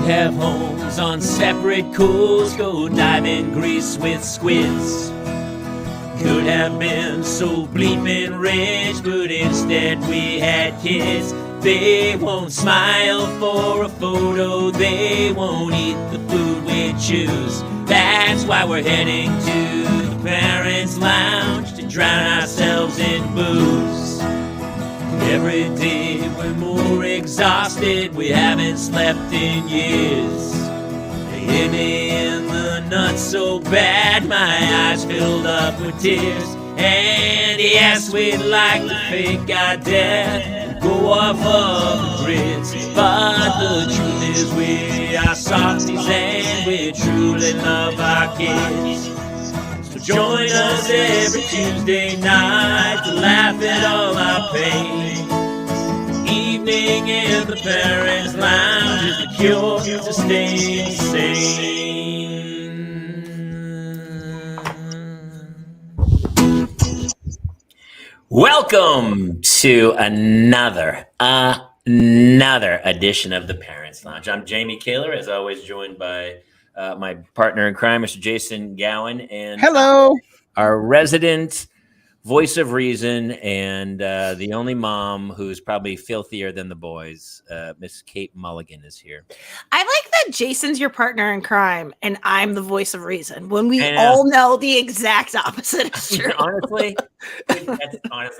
have homes on separate cools, go dive in Greece with squids. Could have been so bleeping rich, but instead we had kids. They won't smile for a photo, they won't eat the food we choose. That's why we're heading to the Parents' Lounge to drown ourselves in booze. Every day we're more exhausted, we haven't slept in years. They hit me in the nuts so bad, my eyes filled up with tears. And yes, we'd like to fake our death, go off of the grids, but the truth is we are softies and we truly love our kids. So join us every Tuesday night to laugh at all our pain. Evening in the Parents' Lounge is the cure to staying sane. Welcome to another edition of the Parents' Lounge. I'm Jamie Kaler, as always, joined by my partner in crime, Mr. Jason Gowan, and hello, our resident voice of reason and the only mom who's probably filthier than the boys, Miss Kate Mulligan is here. I like that Jason's your partner in crime and I'm the voice of reason when we all know the exact opposite is true. Honestly,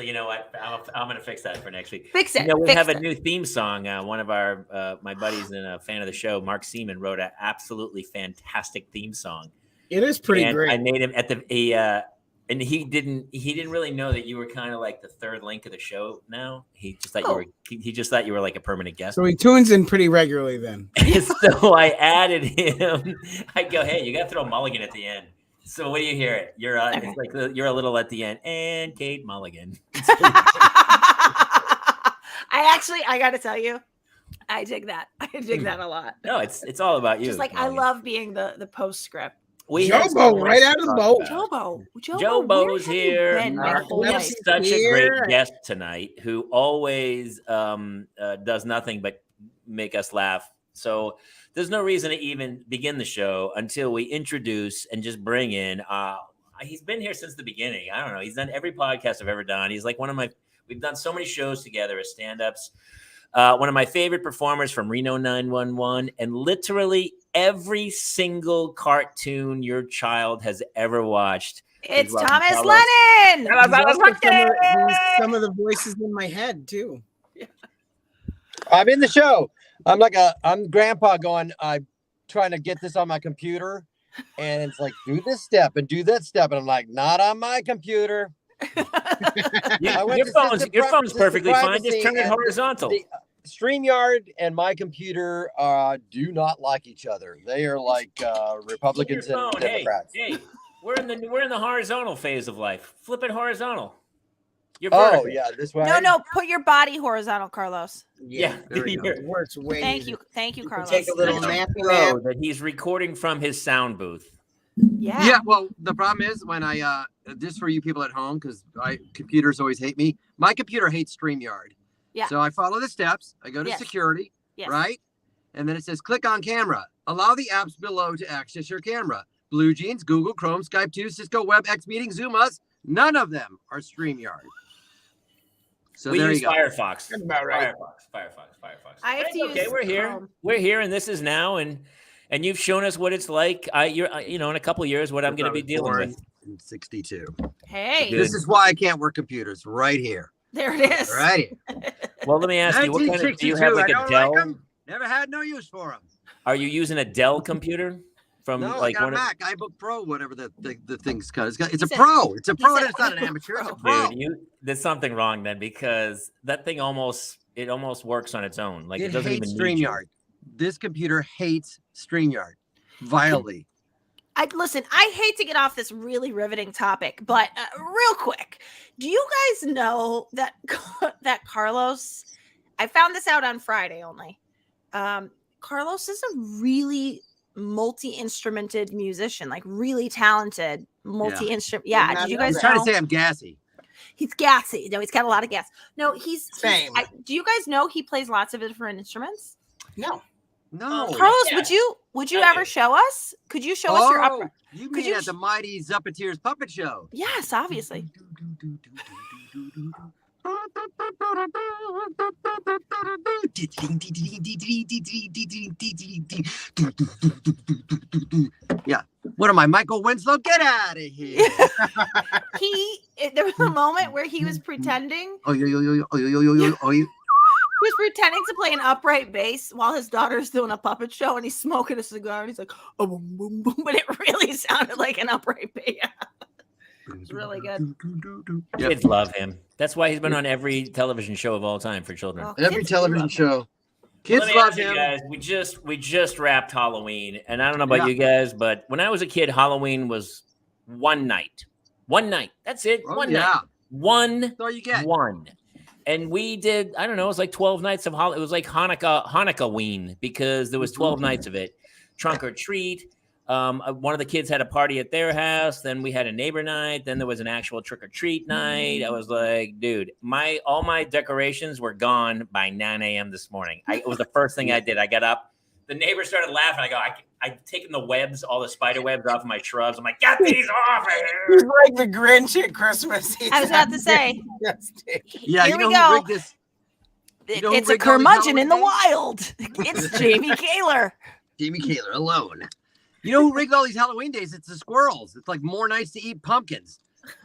you know what? I'm going to fix that for next week. Fix it. We have a new theme song. One of our my buddies and a fan of the show, Mark Seaman, wrote an absolutely fantastic theme song. It is pretty great. I made him at the and he didn't really know that you were kind of like the third link of the show now. He just thought you were like a permanent guest. So he tunes in pretty regularly then. So I added him. I go, hey, you got to throw Mulligan at the end. So what do you hear? You're it's like you're a little at the end, and Kate Mulligan. I got to tell you, I dig that. I dig that a lot. No, it's all about you. Just like Mulligan. I love being the postscript. Jobo, right out of the boat. Jobo's here. We have such a great guest tonight who always does nothing but make us laugh. So there's no reason to even begin the show until we introduce and just bring in. He's been here since the beginning. I don't know. He's done every podcast I've ever done. He's like we've done so many shows together as stand-ups. One of my favorite performers from Reno 911, and literally every single cartoon your child has ever watched. It's Thomas Lennon. Some of the voices in my head too. Yeah. I'm in the show. I'm grandpa going, I'm trying to get this on my computer. And it's like, do this step and do that step. And I'm like, not on my computer. Your phone's perfectly fine. Just turn it horizontal. StreamYard and my computer do not like each other. They are like Republicans and Democrats. Hey, we're in the horizontal phase of life. Flip it horizontal. You're vertical. Oh yeah, this way. No, put your body horizontal, Carlos. Yeah. It works way. Thank you, Carlos. Take a little nap. That he's recording from his sound booth. Yeah. Well, the problem is when I just for you people at home, because computers always hate me. My computer hates StreamYard. Yeah. So I follow the steps. I go to security, right? And then it says click on camera. Allow the apps below to access your camera. Blue Jeans, Google, Chrome, Skype 2, Cisco, WebEx Meeting, Zoom Us. None of them are StreamYard. So we there use you go. Firefox. That's about right. Firefox. I have to use we're here. Chrome. We're here, and this is now, and you've shown us what it's like. In a couple of years, what I'm going to be dealing with. In 62. Hey, this is why I can't work computers. Right here. There it is. Right here. Well, let me ask you, what kind of, do you have like a Dell? Like never had no use for them. Are you using a Dell computer? I got a Mac, iBook Pro, whatever the thing's called. It's a Pro. It's a Pro. It's not an amateur. It's a Pro. Dude, there's something wrong then, because that thing almost works on its own. Like it doesn't even need StreamYard. This computer hates StreamYard violently. I hate to get off this really riveting topic, but real quick, do you guys know that Carlos? I found this out on Friday only. Carlos is a really multi-instrumented musician, like really talented multi-instrument. Yeah. Did you guys trying to say I'm gassy? He's gassy. No, he's got a lot of gas. No, he's same. Do you guys know he plays lots of different instruments? No. No. Carlos, would you ever show us? Could you show us your upper? You mean at the Mighty Zuppeteers Puppet Show? Yes, obviously. Yeah. What am I, Michael Winslow? Get out of here. There was a moment where he was pretending. He was pretending to play an upright bass while his daughter's doing a puppet show, and he's smoking a cigar, and he's like, oh, boom, boom, boom, but it really sounded like an upright bass. It's really good. Kids love him. That's why he's been on every television show of all time for children. Every television show. Kids love him. Guys, we just wrapped Halloween, and I don't know about you guys, but when I was a kid, Halloween was one night. One night. That's it. One night. One. That's all you get. One. And we did, I don't know, it was like 12 nights of Halloween. It was like Hanukkah-ween because there was 12 nights of it. Trunk or treat. One of the kids had a party at their house. Then we had a neighbor night. Then there was an actual trick or treat night. I was like, dude, all my decorations were gone by 9 a.m. this morning. It was the first thing I did. I got up. The neighbor started laughing. I go, I'd taken the webs, all the spider webs off of my shrubs. I'm like, get these off of here. He's like the Grinch at Christmas. I was about to say. Yeah, here we go. It's a curmudgeon in the wild. It's Jamie Kaler. Jamie Kaler alone. You know who rigged all these Halloween days? It's the squirrels. It's like more nights to eat pumpkins.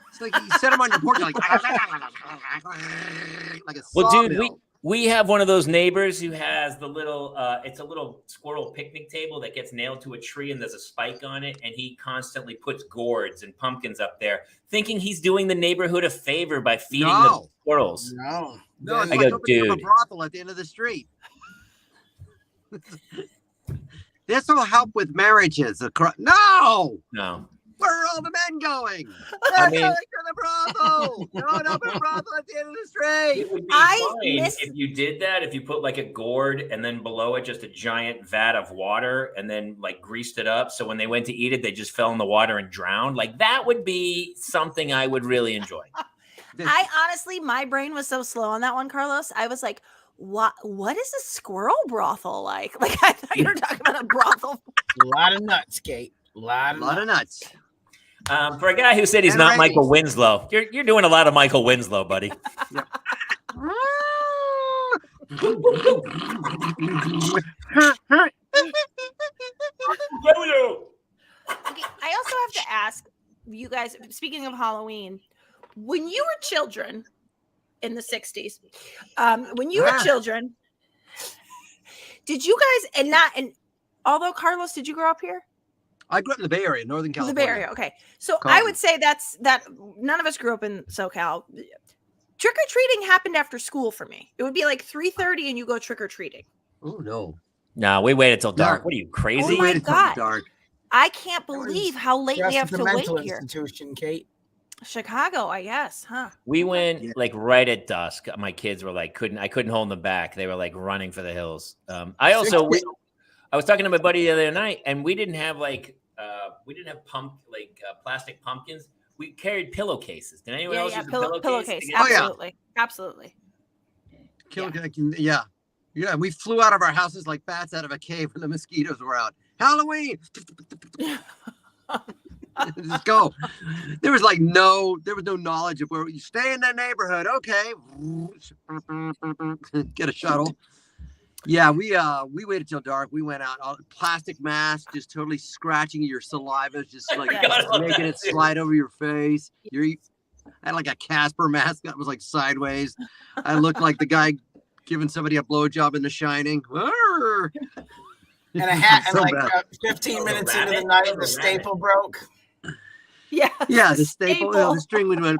It's like you set them on your porch, like a sawmill. Dude, we have one of those neighbors who has the little, it's a little squirrel picnic table that gets nailed to a tree and there's a spike on it. And he constantly puts gourds and pumpkins up there, thinking he's doing the neighborhood a favor by feeding the squirrels. No, it's like a brothel at the end of the street. This will help with marriages. No. Where are all the men going? They're going to the brothel. Don't open a brothel at the end of the street. It would be fine if you did that. If you put like a gourd and then below it just a giant vat of water and then like greased it up. So when they went to eat it, they just fell in the water and drowned. Like that would be something I would really enjoy. I honestly, my brain was so slow on that one, Carlos. I was like, what is a squirrel brothel like? Like I thought you were talking about a brothel. A lot of nuts, Kate. A lot of nuts. For a guy who said he's not Michael Winslow, you're doing a lot of Michael Winslow, buddy. Okay, I also have to ask you guys, speaking of Halloween, when you were children in the 60s, when you were children, did you guys, and although Carlos, did you grow up here? I grew up in the Bay Area, Northern California. The Bay Area, okay. So I would say that none of us grew up in SoCal. Trick-or-treating happened after school for me. It would be like 3:30 and you go trick-or-treating. Oh, no. No, we waited till dark. What are you, crazy? Oh, my God. Dark. I can't believe how late we have to wait here. Institution, Kate. Chicago, I guess, huh? We went like right at dusk. My kids were like, I couldn't hold them back. They were like running for the hills. I was talking to my buddy the other night, and we didn't have plastic pumpkins. We carried pillowcases. Did anyone else use a pillowcase? Absolutely. Absolutely. Yeah, we flew out of our houses like bats out of a cave when the mosquitoes were out. Halloween! Just go. There was no knowledge of where you stay in that neighborhood. Okay. Get a shuttle. Yeah, we waited till dark. We went out, all plastic mask, just totally scratching your saliva, just like making it slide over your face. I had like a Casper mask that was like sideways. I looked like the guy giving somebody a blowjob in The Shining. And a hat, and 15 minutes into the night, the staple broke. Yeah, the staple. The string would went.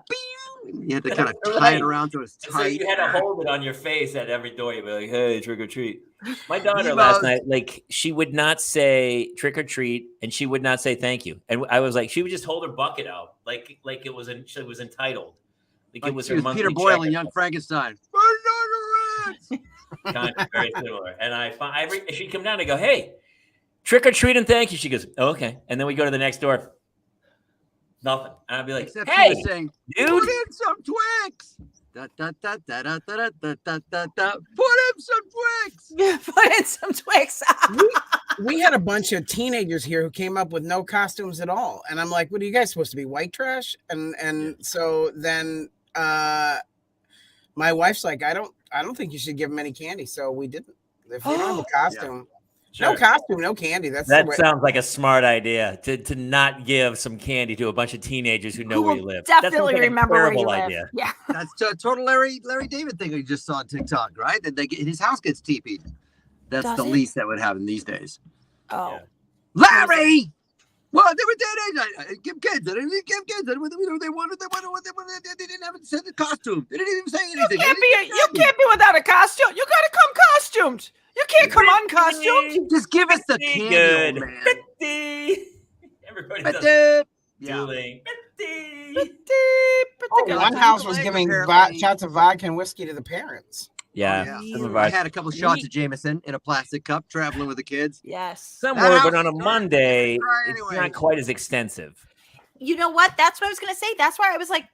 You had to kind of tie it around so it's tight. So you had to hold it on your face at every door. You'd be like, "Hey, trick or treat." My daughter last night, she would not say trick or treat, and she would not say thank you. And I was like, she would just hold her bucket out, like it was entitled, like it was her monthly Peter Boyle and Young Frankenstein. Kind of very similar. And she'd come down and go, "Hey, trick or treat and thank you." She goes, "Oh, okay," and then we go to the next door. Nothing. And I'd be like, "Hey, saying, dude, put in some Twix." Put him some Twix. Put in some Twix. we had a bunch of teenagers here who came up with no costumes at all, and I'm like, "What are you guys supposed to be, white trash?" And so then my wife's like, "I don't think you should give them any candy." So we didn't. If you don't have a costume. Yeah. Sure. No costume, no candy. That sounds like a smart idea to not give some candy to a bunch of teenagers who know where you live. Definitely remember where you live. Idea. Yeah, that's a total Larry David thing we just saw on TikTok, right? That his house gets TP'd. That's the least that would happen these days. Oh, yeah. Larry! Well, they were teenagers. Give kids. They didn't give kids. They wanted. They didn't have a costume. They didn't even say anything. You can't be without a costume. You gotta come costumed. You can't come uncostumed. Just give us the candy, man. Everybody does dueling. One house was giving shots of vodka and whiskey to the parents. Yeah. I had a couple shots of Jameson in a plastic cup traveling with the kids. Yes. Some were, but on a Monday, it's not quite as extensive. You know what? That's what I was going to say. That's why I was like,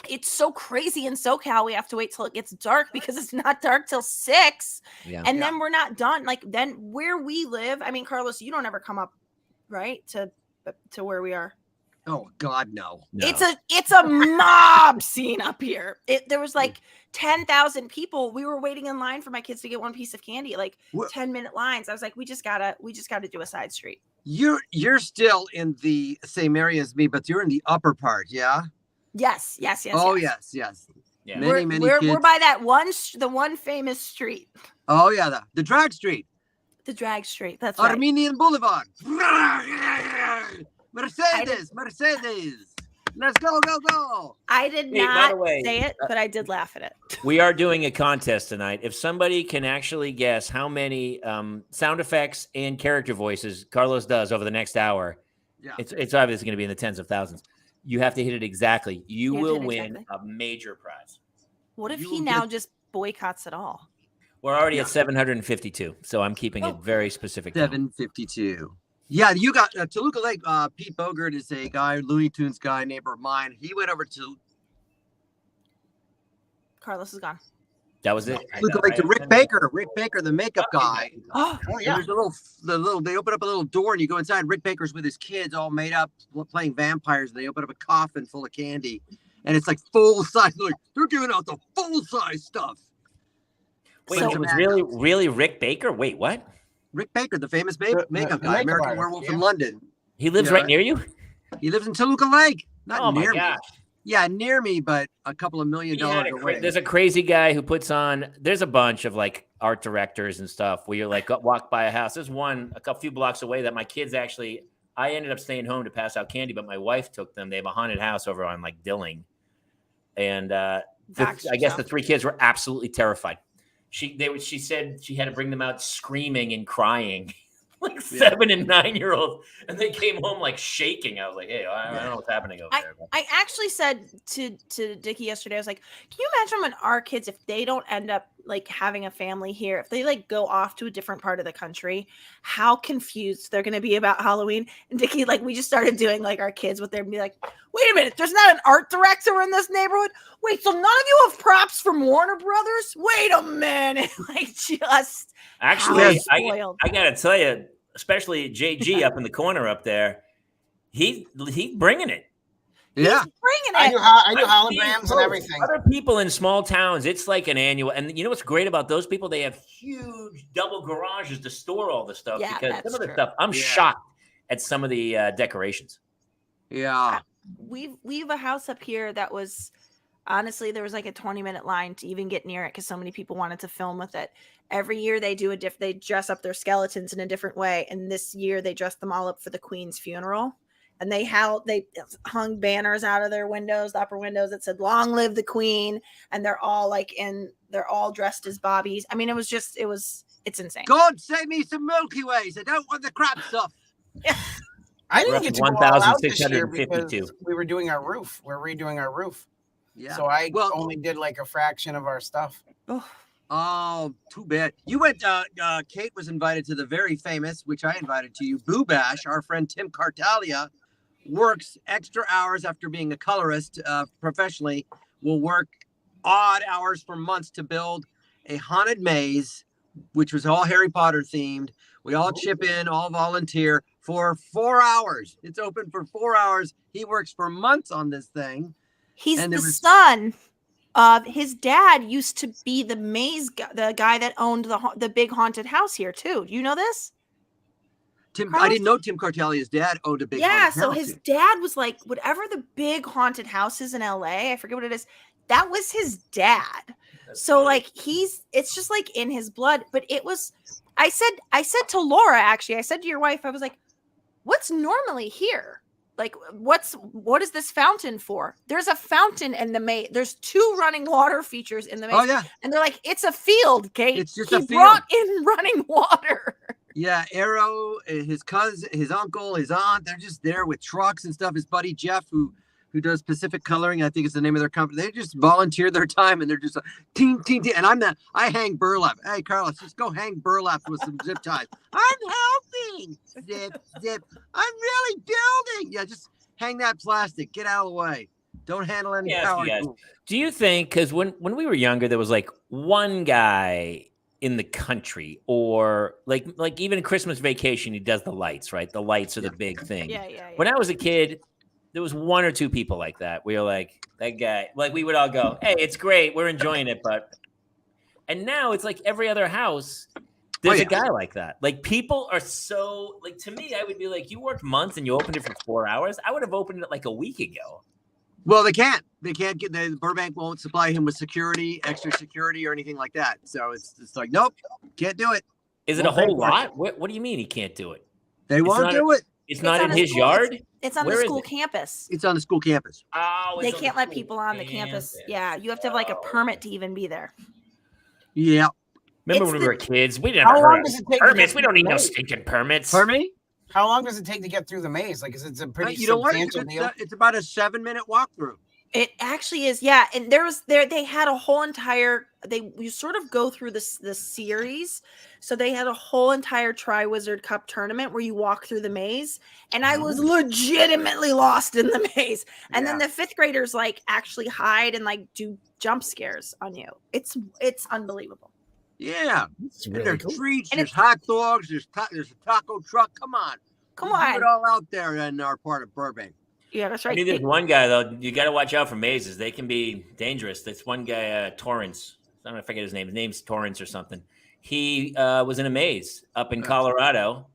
it's so crazy in SoCal. We have to wait till it gets dark because it's not dark till 6. Yeah. And then we're not done. Like then where we live, I mean, Carlos, you don't ever come up, right? To where we are. Oh God, no. It's a mob scene up here. There was like 10,000 people. We were waiting in line for my kids to get one piece of candy, like 10-minute lines. I was like, we just gotta do a side street. You're still in the same area as me, but you're in the upper part, yeah? Yes. Oh yes. Yeah. Many we're by the one famous street. Oh yeah, the drag street. The drag street. That's Armenian Boulevard. Mercedes. Let's go. I did not say it, but I did laugh at it. We are doing a contest tonight. If somebody can actually guess how many sound effects and character voices Carlos does over the next hour, it's obviously going to be in the tens of thousands. You have to hit it exactly. You will win a major prize. What if he now just boycotts it all? We're already at 752, so I'm keeping it very specific. 752. Yeah, you got Toluca Lake. Pete Bogert is a guy, Looney Tunes guy, neighbor of mine. He went over to. Carlos is gone. That was it. Toluca Lake to Rick Baker, the makeup guy. Oh yeah. There's they open up a little door and you go inside. Rick Baker's with his kids, all made up, playing vampires. And they open up a coffin full of candy, and it's like full size. Like they're giving out the full size stuff. Wait, it was really Rick Baker? Wait, what? Rick Baker, the famous makeup guy, American Werewolf in London. He lives right near you? He lives in Toluca Lake. Not near me. Gosh. Yeah, near me, but a couple of $1 million away. There's a crazy guy who puts on, there's a bunch of like art directors and stuff where you're like, walk by a house. There's one a few blocks away that my kids actually, I ended up staying home to pass out candy, but my wife took them. They have a haunted house over on like Dilling. And I guess the 3 kids were absolutely terrified. She said she had to bring them out screaming and crying, like 7 and 9-year-olds, and they came home like shaking. I was like, "Hey, I don't know what's happening over there." I actually said to Dickie yesterday, I was like, "Can you imagine when our kids, if they don't end up like having a family here, if they like go off to a different part of the country, how confused they're going to be about Halloween?" And Dickie, like, we just started doing like our kids with their be like, "Wait a minute, there's not an art director in this neighborhood? Wait, so none of you have props from Warner Brothers? Wait a minute!" Like, just actually, I gotta tell you, especially JG up in the corner up there, he's bringing it. Yeah, he's bringing it. I do holograms and everything. Other people in small towns, it's like an annual. And you know what's great about those people? They have huge double garages to store all the stuff. Yeah, because some of the stuff, I'm shocked at some of the decorations. Yeah. We have a house up here that was, honestly, there was like a 20-minute line to even get near it because so many people wanted to film with it. Every year they do they dress up their skeletons in a different way. And this year they dressed them all up for the Queen's funeral. And they hung banners out of their windows, the upper windows, that said "Long live the Queen." And they're all they're all dressed as Bobbies. I mean, it's insane. God save me some Milky Ways. I don't want the crap stuff. I didn't get to go all out this year because we were doing our roof. We're redoing our roof. Yeah. So I only did like a fraction of our stuff. Oh, too bad. You went, Kate was invited to the very famous, which I invited to you, Boo Bash. Our friend Tim Cartalia works extra hours after being a colorist professionally, will work odd hours for months to build a haunted maze, which was all Harry Potter themed. We all chip in, all volunteer for 4 hours. It's open for 4 hours. He works for months on this thing. He's the son of his dad. Used to be the maze guy, the guy that owned the big haunted house here too. Do you know this? I didn't know Tim Cartellia's dad owned a big haunted house. So his dad was like, whatever the big haunted house is in LA, I forget what it is. That was his dad. So like it's just like in his blood. But it was, I said to Laura, actually, I said to your wife, I was like, what's normally here? Like, what is this fountain for? There's a fountain in the maze. There's 2 running water features in the maze. Oh, yeah. And they're like, it's a field, Kate. It's just a field. He brought in running water. Yeah, Arrow, his cousin, his uncle, his aunt, they're just there with trucks and stuff. His buddy Jeff, who does Pacific Coloring, I think is the name of their company. They just volunteer their time, and they're just like, ting, ting, ting. And I hang burlap. Hey, Carlos, just go hang burlap with some zip ties. I'm helping. Zip, zip. I'm really building. Yeah, just hang that plastic. Get out of the way. Don't handle any power. Do you think, because when we were younger, there was like one guy in the country, or like even Christmas Vacation, he does the lights, right? The lights are the big thing. Yeah. When I was a kid, there was 1 or 2 people like that. We were like, that guy, like we would all go, hey, it's great, we're enjoying it, but. And now it's like every other house, there's a guy like that. Like people are so, like, to me, I would be like, you worked months and you opened it for 4 hours. I would have opened it like a week ago. Well, they can't get, Burbank won't supply him with security, extra security or anything like that. So it's like, nope, can't do it. Is it a whole lot? What do you mean he can't do it? They won't do it. It's not in his yard? It's on the school campus. It's on the school campus. Oh, they can't let people on the campus. Yeah, you have to have like a permit to even be there. Yeah. Remember when we were kids? We didn't have permits. We don't need no stinking permits. Pardon me? How long does it take to get through the maze? Like, is it a pretty substantial deal? It's about a 7-minute walkthrough. It actually is, yeah. And they had a whole entire, you sort of go through this series. So they had a whole entire Tri-Wizard Cup tournament where you walk through the maze. And I was legitimately lost in the maze. And then the 5th graders like actually hide and like do jump scares on you. It's unbelievable. Yeah. Really and there's treats, and there's hot dogs, there's a taco truck. Come on. Do it all out there in our part of Burbank. Yeah, that's right. I mean, there's one guy, though, you got to watch out for mazes. They can be dangerous. There's one guy, Torrance. I don't know if I forget his name. His name's Torrance or something. He was in a maze up in Colorado,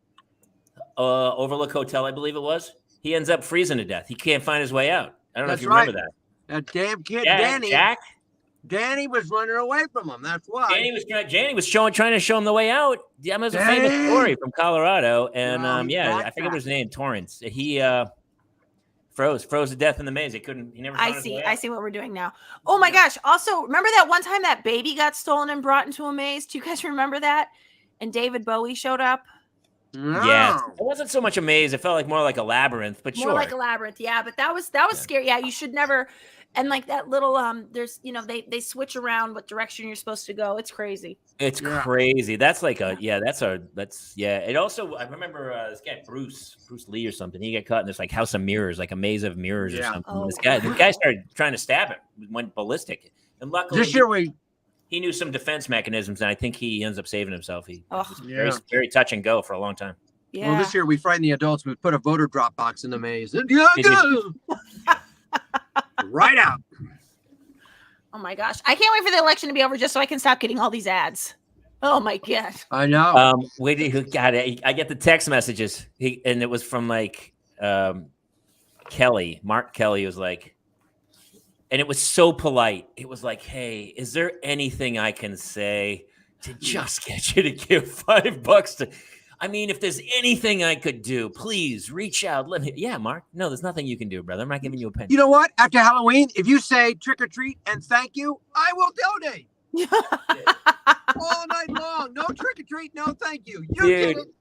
Overlook Hotel, I believe it was. He ends up freezing to death. He can't find his way out. I don't know if you remember that. That damn kid, Jack? Danny was running away from him. That's why. Danny was trying to show him the way out. Yeah, it was a famous story from Colorado. And I forget his name, Torrance. He froze to death in the maze. He never found his way out. I see what we're doing now. Oh my gosh. Also, remember that one time that baby got stolen and brought into a maze? Do you guys remember that? And David Bowie showed up? No. Yeah. It wasn't so much a maze. It felt like more like a labyrinth, but more like a labyrinth. Yeah, but that was scary. Yeah, you should never. And like that little there's they switch around what direction you're supposed to go. It's crazy. It's crazy. That's like it also, I remember this guy Bruce Lee or something. He got caught in this like house of mirrors, like a maze of mirrors or something. Oh. The guy started trying to stab him, went ballistic. And luckily this year he knew some defense mechanisms, and I think he ends up saving himself. He was very, very touch and go for a long time. Yeah. Well, this year we frightened the adults. We put a voter drop box in the maze. Right out. Oh my gosh. I can't wait for the election to be over just so I can stop getting all these ads. Oh my God. I know. I get the text messages. And it was from like Kelly. Mark Kelly was like, and it was so polite. It was like, hey, is there anything I can say to just get you to give $5 to? I mean, if there's anything I could do, please reach out. Let me. Yeah, Mark. No, there's nothing you can do, brother. I'm not giving you a penny. You know what? After Halloween, if you say trick or treat and thank you, I will donate. All night long. No trick or treat, no thank you.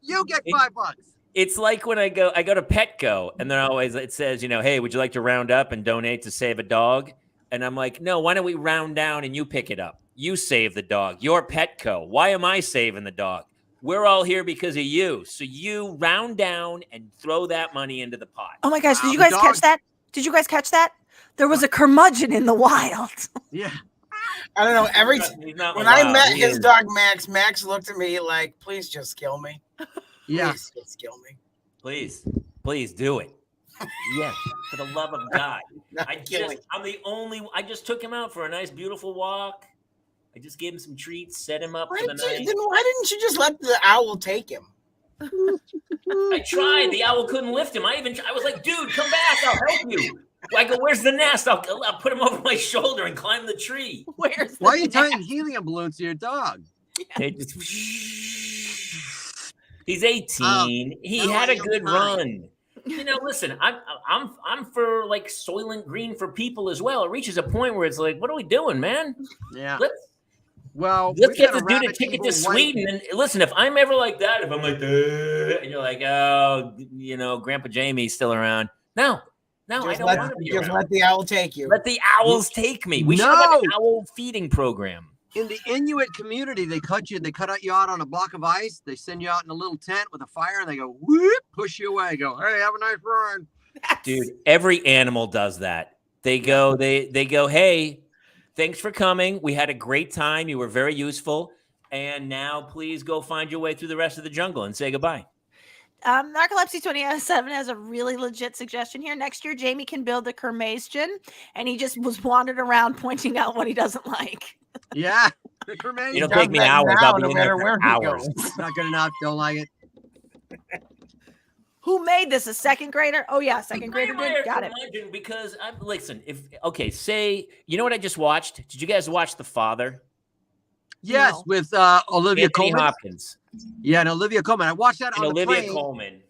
You get $5. It's like when I go to Petco, and they're always, it says, hey, would you like to round up and donate to save a dog? And I'm like, no, why don't we round down and you pick it up? You save the dog. You're Petco. Why am I saving the dog? We're all here because of you. So you round down and throw that money into the pot. Oh my gosh. Did you guys catch that? Did you guys catch that? There was a curmudgeon in the wild. Yeah. I don't know. When I met his dog Max looked at me like, "Please just kill me." Yeah, please just kill me. Please do it. Yeah, for the love of God. I just took him out for a nice, beautiful walk. I just gave him some treats, set him up for the night. Why didn't you just let the owl take him? I tried. The owl couldn't lift him. I was like, dude, come back. I'll help you. I go, where's the nest? I'll put him over my shoulder and climb the tree. Why are you tying helium balloons to your dog? Yeah. He's 18. He had a good run. Listen, I'm for like Soylent Green for people as well. It reaches a point where it's like, what are we doing, man? Yeah. Let's get the dude a ticket to Sweden. And listen, if I'm ever like that, if I'm like, and you're like, oh, Grandpa Jamie's still around. No, I don't want to be around. Just let the owl take you. Let the owls take me. We should have an owl feeding program. In the Inuit community, they cut you out on a block of ice. They send you out in a little tent with a fire, and they go, whoop, push you away. Go, hey, have a nice run. Dude, every animal does that. They go, hey, thanks for coming. We had a great time. You were very useful. And now please go find your way through the rest of the jungle and say goodbye. Narcolepsy 2007 has a really legit suggestion here. Next year, Jamie can build a Kermazgen, and he just was wandering around pointing out what he doesn't like. Yeah, the Kermazgen. It'll take me hours. I'll be in there for hours. Not good enough. Don't like it. Who made this? A second grader? Oh yeah, second grader did. Got it. Because listen, say you know what I just watched? Did you guys watch The Father? Yes, no. With Olivia Anthony Colman. Hopkins. Yeah, and Olivia Colman. I watched that on the plane. Olivia Colman.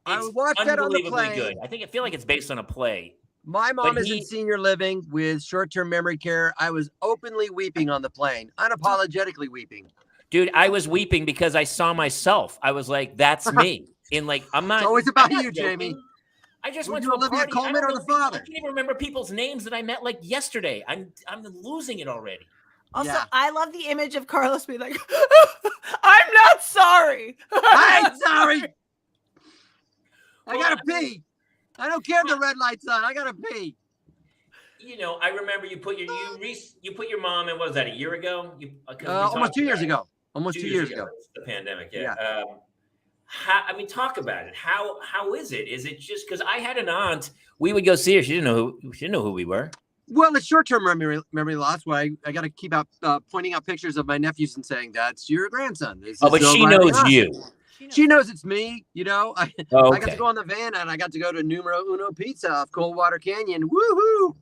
I watched that on the plane. Good. I feel like it's based on a play. My mom is in senior living with short-term memory care. I was openly weeping on the plane, unapologetically weeping. Dude, I was weeping because I saw myself. I was like, that's me. I'm not. It's always about you, Jamie. I just went to a Olivia party. Colman or the Father. I can't even remember people's names that I met like yesterday. I'm losing it already. Also, I love the image of Carlos being like, I'm not sorry. I ain't sorry. I gotta pee. I don't care if the red light's on. I gotta pee. I remember you put your mom in, what was that, a year ago? Almost 2 years ago. Almost 2 years ago. The pandemic, yeah. Talk about it. How is it? Is it just because I had an aunt? We would go see her. She didn't know who we were. Well, it's short-term memory loss. Why I got to keep pointing out pictures of my nephews and saying that's your grandson. But she knows you. She knows it's me. I got to go on the van and I got to go to Numero Uno Pizza off Coldwater Canyon. Woohoo!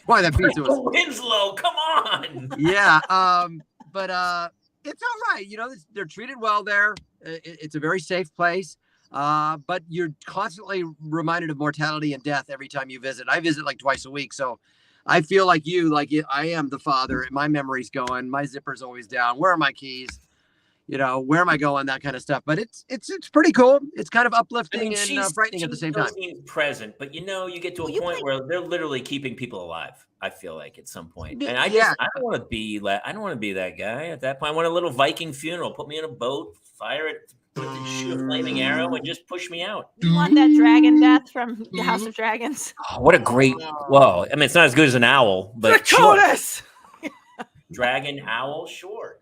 Why that pizza was Winslow? Come on. Yeah. But it's all right. They're treated well there. It's a very safe place. But you're constantly reminded of mortality and death every time you visit. I visit like twice a week. So I feel like I am the father. My memory's going. My zipper's always down. Where are my keys? Where am I going? That kind of stuff. But it's pretty cool. It's kind of uplifting and frightening at the same time. She's present, but you get to a point where they're literally keeping people alive. I feel like at some point, and I don't want to be that guy at that point. I want a little Viking funeral. Put me in a boat, fire it, shoot a flaming arrow, and just push me out. You want that dragon death from the House of Dragons? Oh, what a great! Well, I mean, it's not as good as an owl, but sure. Dragon owl, sure.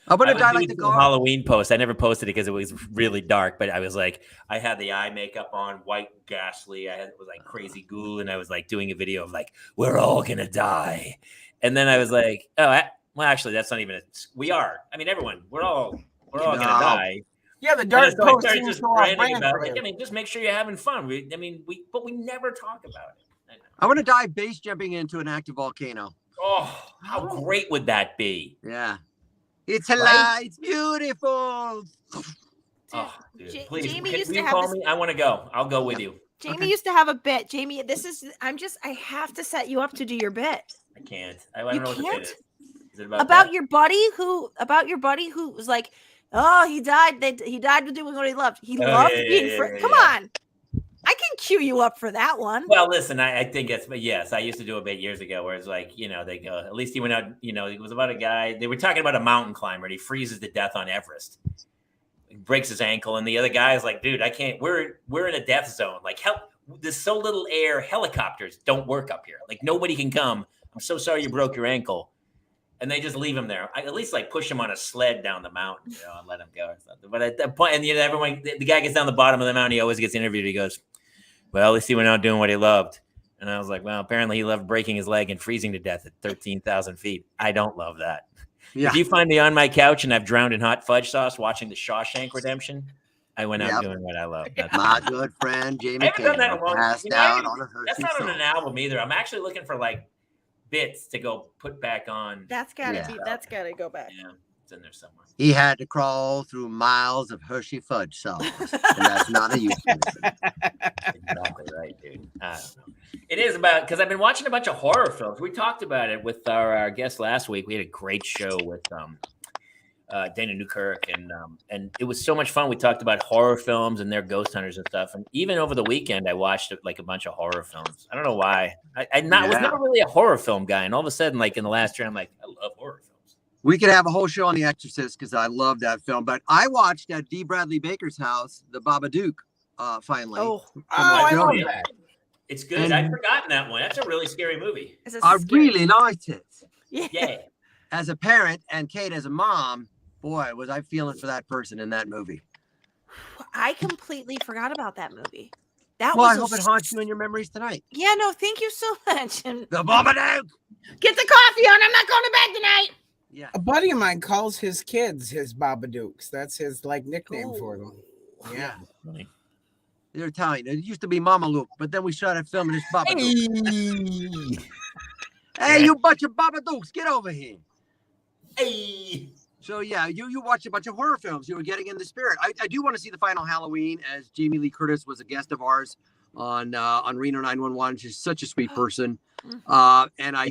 I'm gonna die like the Halloween post. I never posted it because it was really dark, but I was like, I had the eye makeup on, white ghastly. It was like crazy ghoul, and I was like doing a video of like, we're all gonna die, and then I was like, actually, that's not even. We are. I mean, everyone. We're all gonna die. Yeah, the dark post just branding about it. I mean, just make sure you're having fun. But we never talk about it. I want to die base jumping into an active volcano. Oh, how great would that be? Yeah. It's alive. It's beautiful. Oh, dude. Please, Jamie used to call me? I want to go. I'll go with you. Jamie used to have a bit. Jamie, I have to set you up to do your bit. I can't. I don't know what the bit is. Is it about your buddy who was like, oh, he died. He died doing what he loved. He loved being free. Come on. I can cue you up for that one. Well, listen, I think yes, I used to do a bit years ago where it's like, they go, at least he went out, it was about a guy, they were talking about a mountain climber and he freezes to death on Everest. He breaks his ankle and the other guy is like, dude, I can't, we're in a death zone. Like, there's so little air, helicopters don't work up here. Like nobody can come. I'm so sorry you broke your ankle. And they just leave him there. I at least like push him on a sled down the mountain, and let him go or something. But at that point, and everyone, the guy gets down the bottom of the mountain. He always gets interviewed. He goes, "Well, at least he went out doing what he loved." And I was like, "Well, apparently he loved breaking his leg and freezing to death at 13,000 feet. I don't love that." Yeah. If you find me on my couch and I've drowned in hot fudge sauce watching The Shawshank Redemption, I went out doing what I love. My good friend Jamie Kane passed out on a Hershey. That's not on an album either. I'm actually looking for like bits to go put back on. That's gotta go back. Yeah, it's in there somewhere. He had to crawl through miles of Hershey fudge sauce, and that's not a euphemism. Exactly right, dude. I don't know. It is about, because I've been watching a bunch of horror films. We talked about it with our guest last week. We had a great show with Dana Newkirk, and it was so much fun. We talked about horror films and their ghost hunters and stuff. And even over the weekend, I watched like a bunch of horror films. I don't know why. I was never really a horror film guy, and all of a sudden, like in the last year, I'm like, I love horror films. We could have a whole show on The Exorcist because I love that film. But I watched at D. Bradley Baker's house the Babadook finally. I love that. It's good. I'd forgotten that one. That's a really scary movie. I really liked it. Yeah. As a parent and Kate as a mom, boy, was I feeling for that person in that movie. I completely forgot about that movie. I hope it haunts you in your memories tonight. Yeah, no, thank you so much. The Babadook! Get the coffee on. I'm not going to bed tonight. Yeah. A buddy of mine calls his kids his Babadooks. That's his nickname for them. Yeah. They're Italian. It used to be Mama Luke, but then we shot a film and it's Babadook. Hey, you bunch of Babadooks, get over here. Hey. So yeah, you watched a bunch of horror films. You were getting in the spirit. I do want to see the final Halloween, as Jamie Lee Curtis was a guest of ours on Reno 911. She's such a sweet person. And I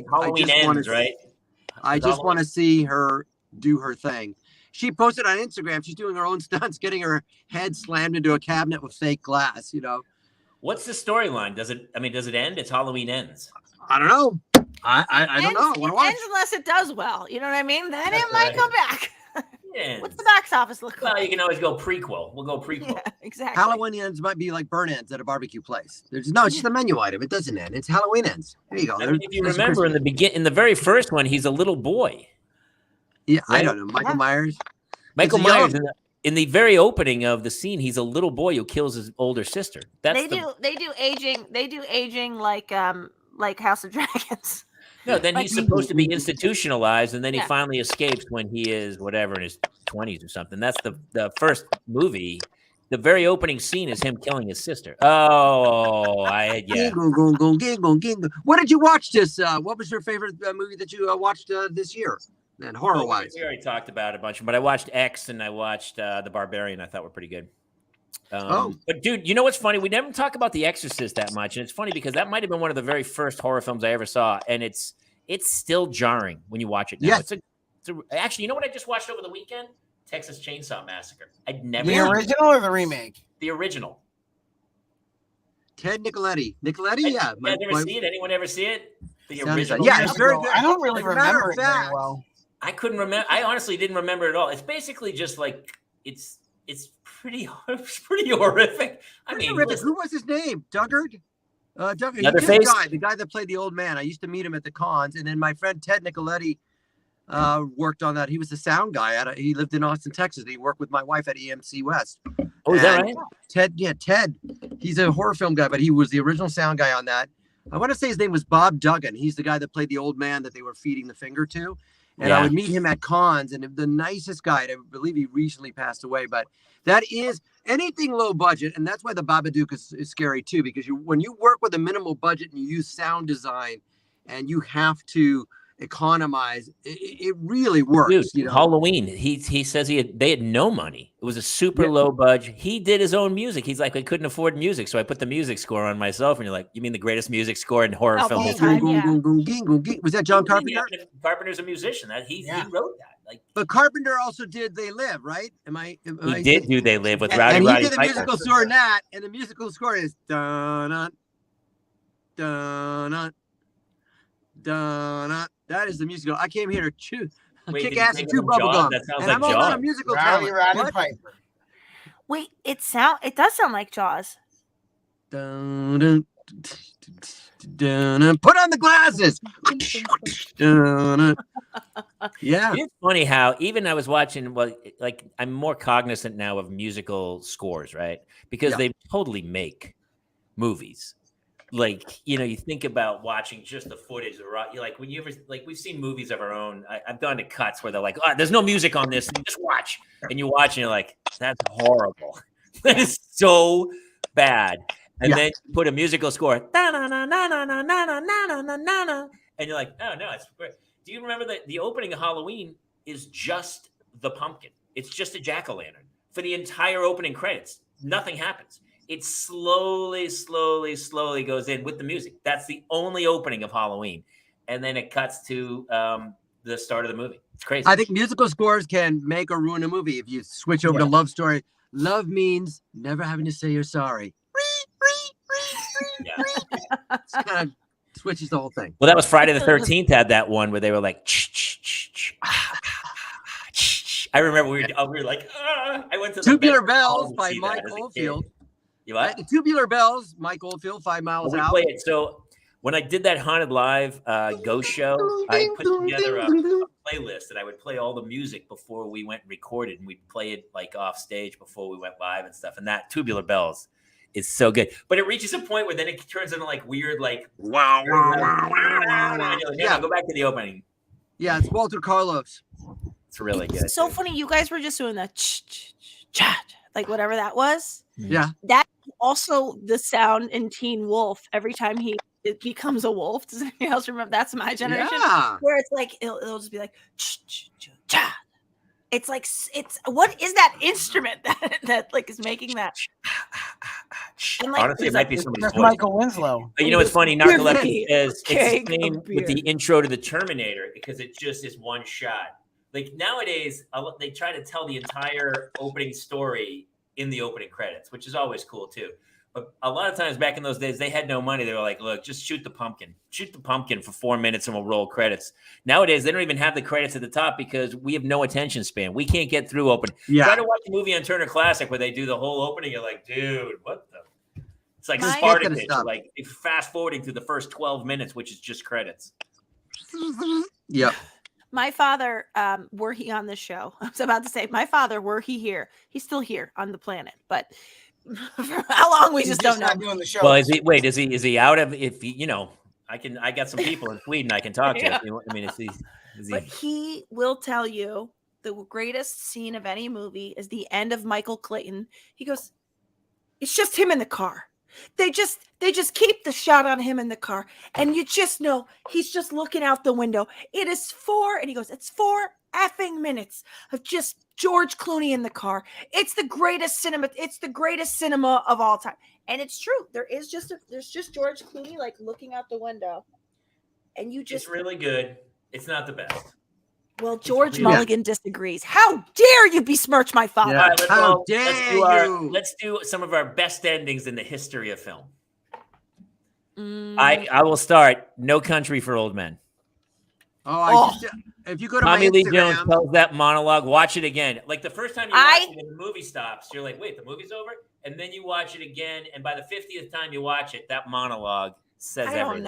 just want to see her do her thing. She posted on Instagram. She's doing her own stunts, getting her head slammed into a cabinet with fake glass. What's the storyline? Does it end? It's Halloween ends. I don't know. I don't know. It ends unless it does well. You know what I mean? Then it might come back. What's the box office look like? Well, you can always go prequel. We'll go prequel. Yeah, exactly. Halloween ends might be like burn ends at a barbecue place. It's just a menu item. It doesn't end. It's Halloween ends. There you go. If you remember in the very first one, he's a little boy. Yeah, right? I don't know. Michael Myers. Michael Myers in the very opening of the scene, he's a little boy who kills his older sister. They do aging like House of Dragons. No, then he's supposed to be institutionalized, and then he finally escapes when he is whatever in his 20s or something. That's the first movie. The very opening scene is him killing his sister. Oh, What did you watch this? What was your favorite movie that you watched this year? And horror-wise, we already talked about a bunch, but I watched X and I watched The Barbarian. I thought were pretty good. But dude, you know what's funny? We never talk about The Exorcist that much, and it's funny because that might have been one of the very first horror films I ever saw, and it's still jarring when you watch it now. Yes. Actually, you know what I just watched over the weekend? Texas Chainsaw Massacre. I'd never the original or the remake? The original. Ted Nicoletti. Yeah. Anyone ever see it? The original. Yeah, it's very good. I don't really remember it very well. I couldn't remember. I honestly didn't remember it at all. It's basically just like it's pretty horrific. I mean, who was his name? Duggard? The guy that played the old man. I used to meet him at the cons, and then my friend Ted Nicoletti worked on that. He was the sound guy. He lived in Austin, Texas. He worked with my wife at EMC West. Oh, is that right? Ted. He's a horror film guy, but he was the original sound guy on that. I want to say his name was Bob Duggan. He's the guy that played the old man that they were feeding the finger to. And I would meet him at cons, and the nicest guy. I believe he recently passed away, but that is anything low budget, and that's why the Babadook is scary too, because when you work with a minimal budget and you use sound design, and you have to economize, it really works. Dude, Halloween. He says they had no money. It was a super low budget. He did his own music. He's like, I couldn't afford music, so I put the music score on myself. And you're like, you mean the greatest music score in horror film history? Was that John Carpenter? Carpenter's a musician. He wrote that. But Carpenter also did They Live, right? He did do They Live with Rowdy Roddy Piper. And he did the musical score in that, and the musical score is dun dun dun. That is the musical. I came here to kick ass and chew bubblegum. And I'm not a musical talent. Roddy Piper. Wait, it does sound like Jaws. Dun, dun, Put on the glasses. Yeah. It's funny how even I was watching, like I'm more cognizant now of musical scores, right? Because they totally make movies. Like, you think about watching just the footage. Like when you ever, like we've seen movies of our own. I've gone to cuts where they're like, oh, there's no music on this. You just watch. And you watch and you're like, that's horrible. That is so bad. And then you put a musical score. And you're like, oh, no, it's great. Do you remember that the opening of Halloween is just the pumpkin? It's just a jack-o'-lantern. For the entire opening credits, nothing happens. It slowly goes in with the music. That's the only opening of Halloween. And then it cuts to the start of the movie. It's crazy. I think musical scores can make or ruin a movie. If you switch over to Love Story, love means never having to say you're sorry. It's kind of switches the whole thing. Well, that was Friday the 13th had that one where they were like, I remember we were like, I went to Tubular Bells by Mike Oldfield. You what? The Tubular Bells, Mike Oldfield, 5 Miles Out. Play it. So when I did that Haunted Live ghost show, I put together a playlist that I would play all the music before we went and recorded, and we'd play it like off stage before we went live and stuff. And that Tubular Bells is so good. But it reaches a point where then it turns into like weird, like wow. Yeah, go back to the opening. Yeah, it's Walter Carlos. It's really good. It's so funny. You guys were just doing that like whatever that was. Yeah. That's also the sound in Teen Wolf every time he becomes a wolf. Does anybody else remember? That's my generation. Yeah. Where it's like it'll just be like it's like what is that instrument that like is making that? And like, honestly, it might be somebody's voice. Michael Winslow. But it's funny. Narcolepsy is it's the same with the intro to the Terminator because it just is one shot. Like nowadays, they try to tell the entire opening story in the opening credits, which is always cool too. But a lot of times back in those days, they had no money. They were like, look, just shoot the pumpkin for 4 minutes and we'll roll credits. Nowadays, they don't even have the credits at the top because we have no attention span. We can't get through open. Yeah. Try to watch a movie on Turner Classic where they do the whole opening. You're like, dude, what the? It's like Spartacus, like fast forwarding through the first 12 minutes, which is just credits. Yep. My father, were he on this show, I was about to say, my father, were he here, he's still here on the planet, but for how long we just don't know. Doing the show. Well, is he out of, if he, I got some people in Sweden I can talk to. I mean, is he? But he will tell you the greatest scene of any movie is the end of Michael Clayton. He goes, it's just him in the car. They just keep the shot on him in the car, and you just know he's just looking out the window. It is 4, and he goes, it's 4 effing minutes of just George Clooney in the car. It's the greatest cinema. It's the greatest cinema of all time, and it's true. There's just George Clooney like looking out the window, and you just. It's really good. It's not the best. Well, George Mulligan disagrees. How dare you besmirch my father? Yeah. Right, How dare you? Let's do some of our best endings in the history of film. I will start. No Country for Old Men. If you go to Tommy my Lee Instagram, Jones tells that monologue. Watch it again. Like the first time you watch it and the movie stops, you're like, wait, the movie's over? And then you watch it again, and by the 50th time you watch it, that monologue says everything.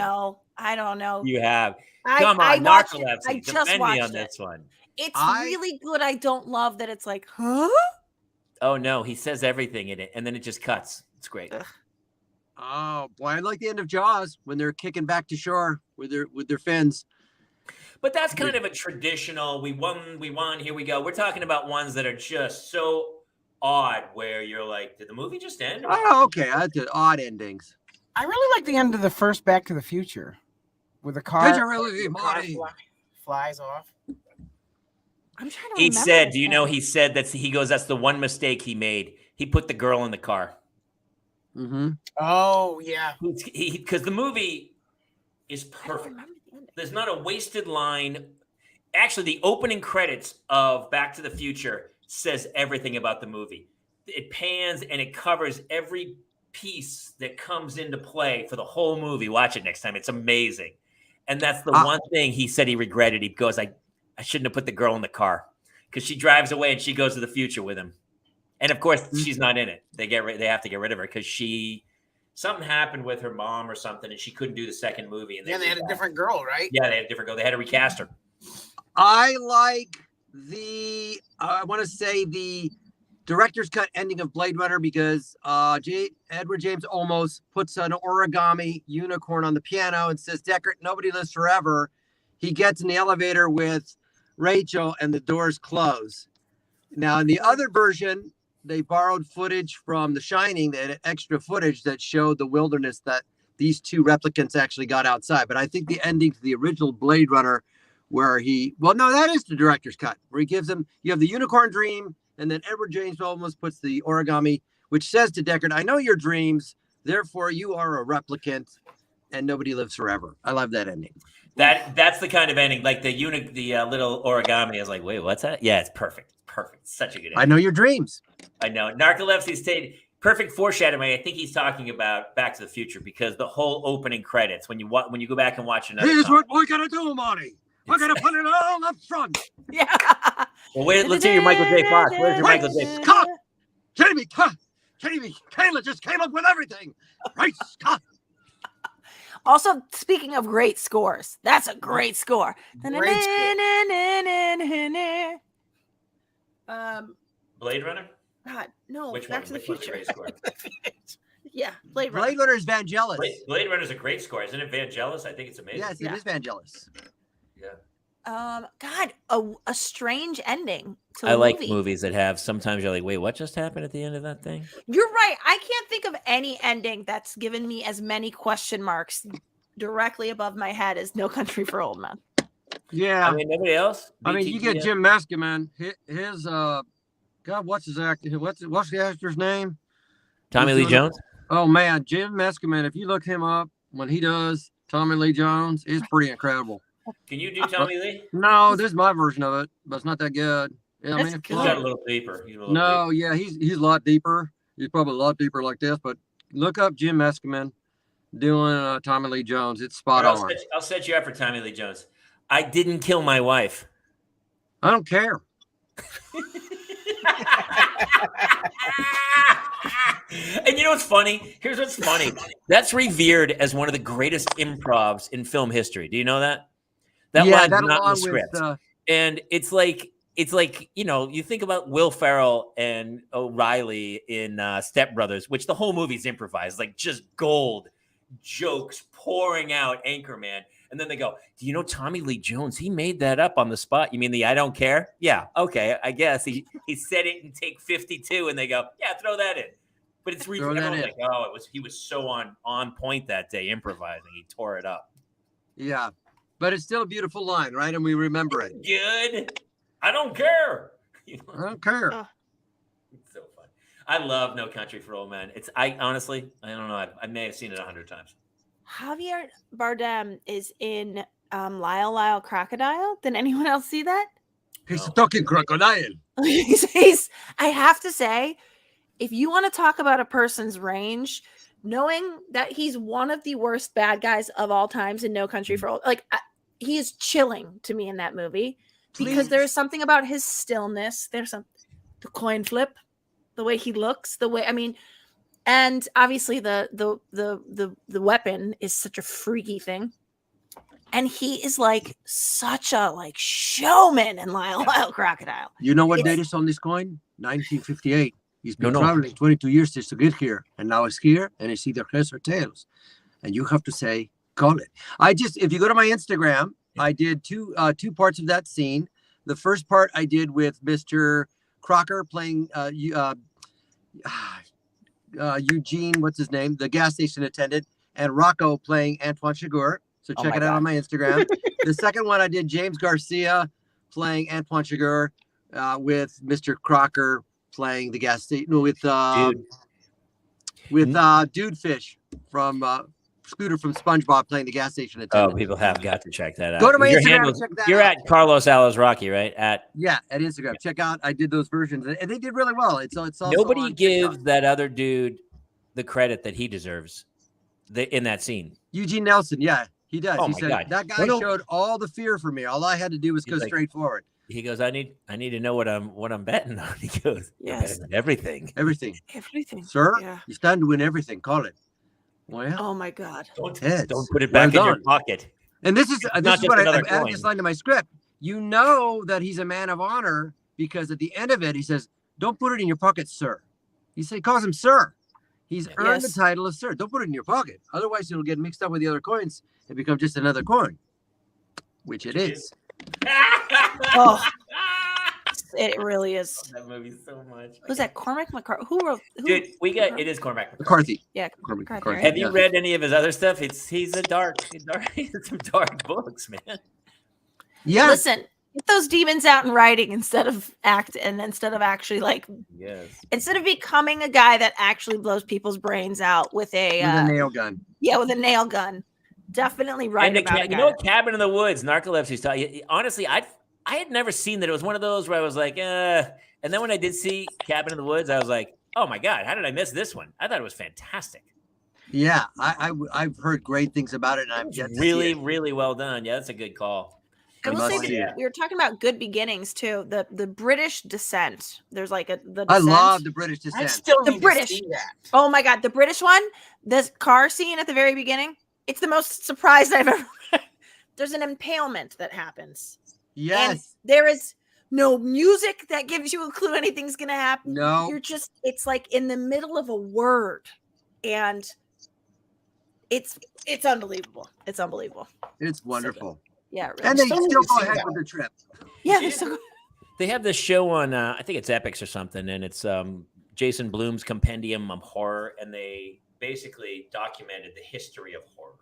I don't know. You have. Come on, Narcolepsy. Defend me on this one. It's really good. I don't love that it's like, huh? Oh, no. He says everything in it, and then it just cuts. It's great. Ugh. Oh, boy. I like the end of Jaws when they're kicking back to shore with their fins. But that's kind of a traditional, we won, here we go. We're talking about ones that are just so odd where you're like, did the movie just end? Oh, okay. I did odd endings. I really like the end of the first Back to the Future. With a car, flies off. I'm trying to He said, do you know, he said that's the one mistake he made. He put the girl in the car. Mm-hmm. Oh, yeah. Because the movie is perfect. There's not a wasted line. Actually, the opening credits of Back to the Future says everything about the movie. It pans and it covers every piece that comes into play for the whole movie. Watch it next time. It's amazing. And that's the one thing he said he regretted. He goes, I shouldn't have put the girl in the car because she drives away and she goes to the future with him. And of course, she's not in it. They have to get rid of her because she something happened with her mom or something, and she couldn't do the second movie. And they had a different girl, right? Yeah, they had a different girl. They had to recast her. I like I want to say the director's cut ending of Blade Runner because Edward James Olmos puts an origami unicorn on the piano and says, Deckard, nobody lives forever. He gets in the elevator with Rachel and the doors close. Now, in the other version, they borrowed footage from The Shining, they had extra footage that showed the wilderness that these two replicants actually got outside. But I think the ending to the original Blade Runner where that is the director's cut, where he gives him, you have the unicorn dream, and then Edward James Olmos puts the origami, which says to Deckard, I know your dreams, therefore you are a replicant, and nobody lives forever. I love that ending. That's the kind of ending, like the little origami is like, wait, what's that? Yeah, it's perfect. Perfect. Such a good ending. I know your dreams. I know. Narcolepsy stated, perfect foreshadowing. I think he's talking about Back to the Future, because the whole opening credits, when you go back and watch another here's what we're going to do, Marty. We're going to put it all up front. Yeah. Well, let's hear your Michael J. Fox. Where's your Michael J. Scott! Jamie, Kayla just came up with everything. Right, Scott. Also, speaking of great scores, that's a great score. Great Blade Runner? God, no. Which Back one? to the Future. Great score? Yeah, Blade Runner. Blade Runner is Vangelis. Blade Runner is a great score. Isn't it Vangelis? I think it's amazing. Yes, it is Vangelis. Yeah. God, a strange ending to I a like movie. movies that have, sometimes you're like, wait, what just happened at the end of that thing? You're right. I can't think of any ending that's given me as many question marks directly above my head as No Country for Old Men. Yeah. I mean, nobody else? I mean, you get Jim Meskimen. His God, what's his actor? What's the actor's name? Tommy Lee Jones? Oh man, Jim Meskimen. If you look him up when he does Tommy Lee Jones, it's pretty incredible. Can you do Tommy Lee? No, this is my version of it, but it's not that good. Yeah, I mean, he's got a little deeper. He's a lot deeper. He's probably a lot deeper like this, but look up Jim Meskimen doing Tommy Lee Jones. It's spot on. I'll set you up for Tommy Lee Jones. I didn't kill my wife. I don't care. And you know what's funny? Here's what's funny. That's revered as one of the greatest improvs in film history. Do you know that? That line's not in the script. And it's like, you think about Will Ferrell and O'Reilly in Step Brothers, which the whole movie's improvised, like just gold jokes pouring out, Anchorman. And then they go, do you know Tommy Lee Jones? He made that up on the spot. You mean the I don't care? Yeah, okay, I guess. He said it in take 52, and they go, yeah, throw that in. But it's like, oh, he was so on point that day improvising. He tore it up. Yeah, but it's still a beautiful line, right? And we remember it. Good. I don't care. I don't care. It's so fun. I love No Country for Old Men. I honestly, I don't know. I may have seen it 100 times. Javier Bardem is in Lyle Crocodile. Did anyone else see that? He's a talking crocodile. I have to say, if you want to talk about a person's range, knowing that he's one of the worst bad guys of all times in No Country for Old, he is chilling to me in that movie. Because there is something about his stillness. There's the coin flip, the way he looks, and obviously the weapon is such a freaky thing. And he is like such a showman in Lyle Crocodile. You know what date is on this coin? 1958. He's been traveling 22 years just to get here, and now it's here, and it's either heads or tails, and you have to say, call it. If you go to my Instagram, I did two parts of that scene. The first part I did with Mr. Crocker playing Eugene, what's his name, the gas station attendant, and Rocco playing Antoine Chigurh. So check it out on my Instagram. The second one I did James Garcia playing Antoine Chigurh with Mr. Crocker playing the gas station with Dude Fish from Scooter from SpongeBob playing the gas station attendant. Oh, people have got to check that out. Go to my Instagram and check that out. You're at Carlos Alazraqui, right? At Instagram. Check out. I did those versions, and they did really well. It's also nobody gives that other dude the credit that he deserves in that scene. Eugene Nelson, yeah, he does. Oh he my said, God. that guy showed all the fear for me. All I had to do was go straight forward. He goes, I need to know what I'm betting on. He goes, yes, everything, everything, sir. yeah. You stand to win everything. Call it. Well, oh my God. Don't put it back in your pocket. And this is what I add this line to my script. You know that he's a man of honor because at the end of it, he says, "Don't put it in your pocket, sir." He calls him sir. He's earned the title of sir. Don't put it in your pocket. Otherwise, it'll get mixed up with the other coins and become just another coin, which it is. Oh, it really is. I love that movie so much. Who's that? Cormac McCarthy? Who wrote? Dude, it is Cormac McCarthy. Yeah, McCarthy. Have you read any of his other stuff? He's some dark books, man. Yeah. Listen, get those demons out in writing instead of actually like. Yes. Instead of becoming a guy that actually blows people's brains out with a nail gun. Yeah, with a nail gun. Definitely right. And you know what? Cabin in the Woods, narcolepsy style. Honestly, I had never seen that. It was one of those where I was like, and then when I did see Cabin in the Woods, I was like, oh my God, how did I miss this one? I thought it was fantastic. Yeah, I've heard great things about it, and I've yet to see it. Really well done. Yeah, that's a good call. I will say we were talking about Good Beginnings too. The British Descent. There's like the Descent. I love the British Descent. I still need to see that. Oh my God, the British one. This car scene at the very beginning. It's the most surprised I've ever. There's an impalement that happens. Yes. And there is no music that gives you a clue anything's gonna happen. No. It's like in the middle of a word, and it's unbelievable. It's unbelievable. It's wonderful. So yeah, really. And they still go ahead with the trip. Yeah, they have this show on I think it's Epix or something, and it's Jason Blum's Compendium of Horror, and they basically documented the history of horror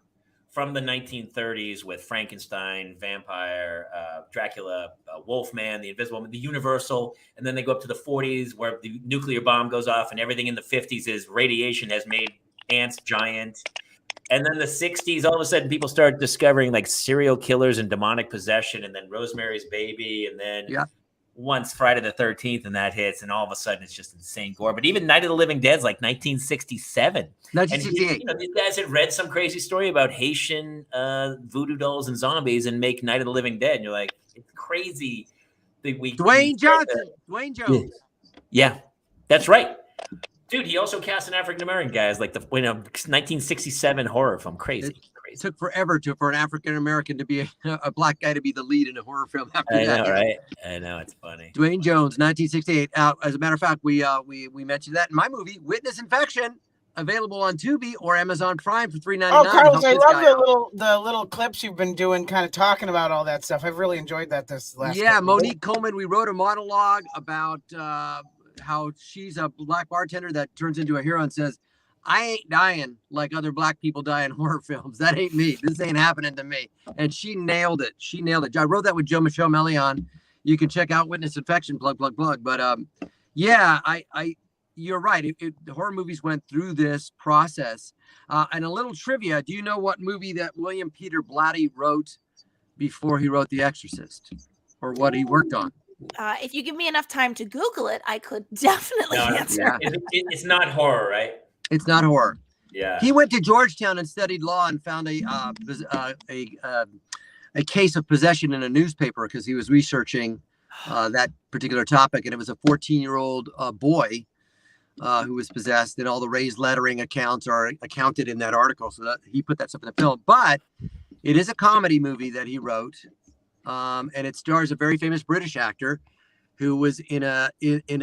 from the 1930s with Frankenstein, vampire, Dracula, Wolfman, the Invisible Man, the Universal, and then they go up to the 40s where the nuclear bomb goes off, and everything in the 50s is radiation has made ants giant. And then the 60s, all of a sudden, people start discovering like serial killers and demonic possession, and then Rosemary's Baby, and then once Friday the 13th, and that hits, and all of a sudden it's just insane gore. But even Night of the Living Dead's like 1967. 1968. And these guys had read some crazy story about Haitian voodoo dolls and zombies and make Night of the Living Dead. And you're like, it's crazy. Dwayne Jones. Yeah, that's right. Dude, he also cast an African-American guy as like the 1967 horror film. Crazy. It took forever for an African-American to be a black guy to be the lead in a horror film after that. I know, right? I know, it's funny. Dwayne Jones, 1968. As a matter of fact, we mentioned that in my movie, Witness Infection, available on Tubi or Amazon Prime for $3.99. Oh, Carlos, I love the little clips you've been doing, kind of talking about all that stuff. I've really enjoyed that this last. Yeah, Monique Coleman. We wrote a monologue about how she's a black bartender that turns into a hero and says, I ain't dying like other black people die in horror films. That ain't me. This ain't happening to me. And she nailed it. I wrote that with Joe Michelle Melion. You can check out Witness Infection, plug. But yeah, you're right. The horror movies went through this process. And a little trivia. Do you know what movie that William Peter Blatty wrote before he wrote The Exorcist, or what he worked on? If you give me enough time to Google it, I could definitely answer. Yeah. It's not horror, right? It's not horror. Yeah. He went to Georgetown and studied law and found a case of possession in a newspaper because he was researching that particular topic, and it was a 14-year-old boy who was possessed, and all the raised lettering accounts are accounted in that article. So that he put that stuff in the film. But it is a comedy movie that he wrote. And it stars a very famous British actor who was in a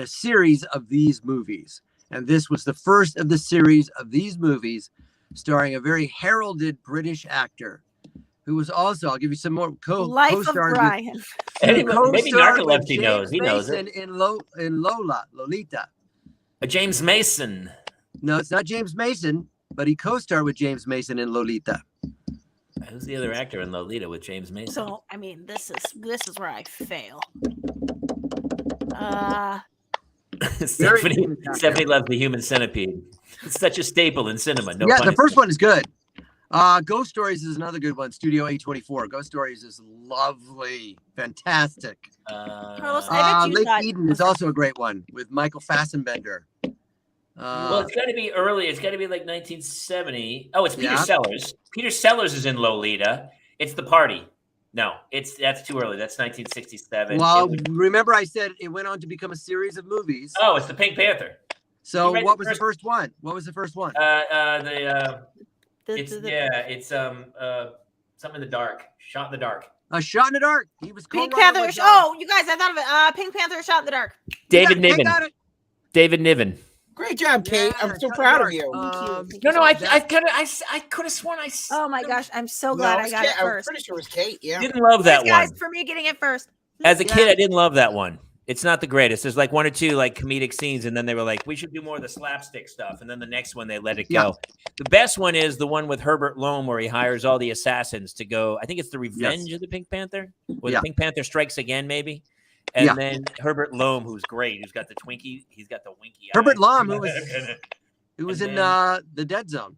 series of these movies. And this was the first of the series of these movies starring a very heralded British actor who was also, I'll give you some more Life of Brian. Maybe narcolepsy knows. He knows it. In Lolita. James Mason. No, it's not James Mason, but he co-starred with James Mason in Lolita. Who's the other actor in Lolita with James Mason? So, I mean, this is where I fail. Stephanie loves The Human Centipede. It's such a staple in cinema. The first one is good. Ghost Stories is another good one. Studio A24. Ghost Stories is lovely, fantastic. Carlos, Lake Eden is also a great one with Michael Fassbender. Well, it's got to be early. It's got to be like 1970. Oh, it's Peter Sellers. Peter Sellers is in Lolita. It's The Party. No, that's too early. That's 1967. Well, remember I said it went on to become a series of movies. Oh, it's The Pink Panther. So what was the first one? The It's something in the dark. Shot in the dark. A Shot in the Dark. He was Pink Panther. You guys, I thought of it. Pink Panther, Shot in the Dark. David Niven. David Niven. Great job, Kate. I'm so proud of you. Thank you. I could have sworn I. Oh my gosh, I'm so glad I got it first. I'm pretty sure it was Kate. Yeah. Didn't love that one. Guys, for me getting it first. As a kid, I didn't love that one. It's not the greatest. There's like one or two like comedic scenes, and then they were like, we should do more of the slapstick stuff. And then the next one, they let it go. The best one is the one with Herbert Loam, where he hires all the assassins to go. I think it's the Revenge of the Pink Panther, or the Pink Panther Strikes Again, maybe. And then Herbert Loam, who's great, who's got the Twinkie, he's got the winky. Herbert Loam, who was in the Dead Zone.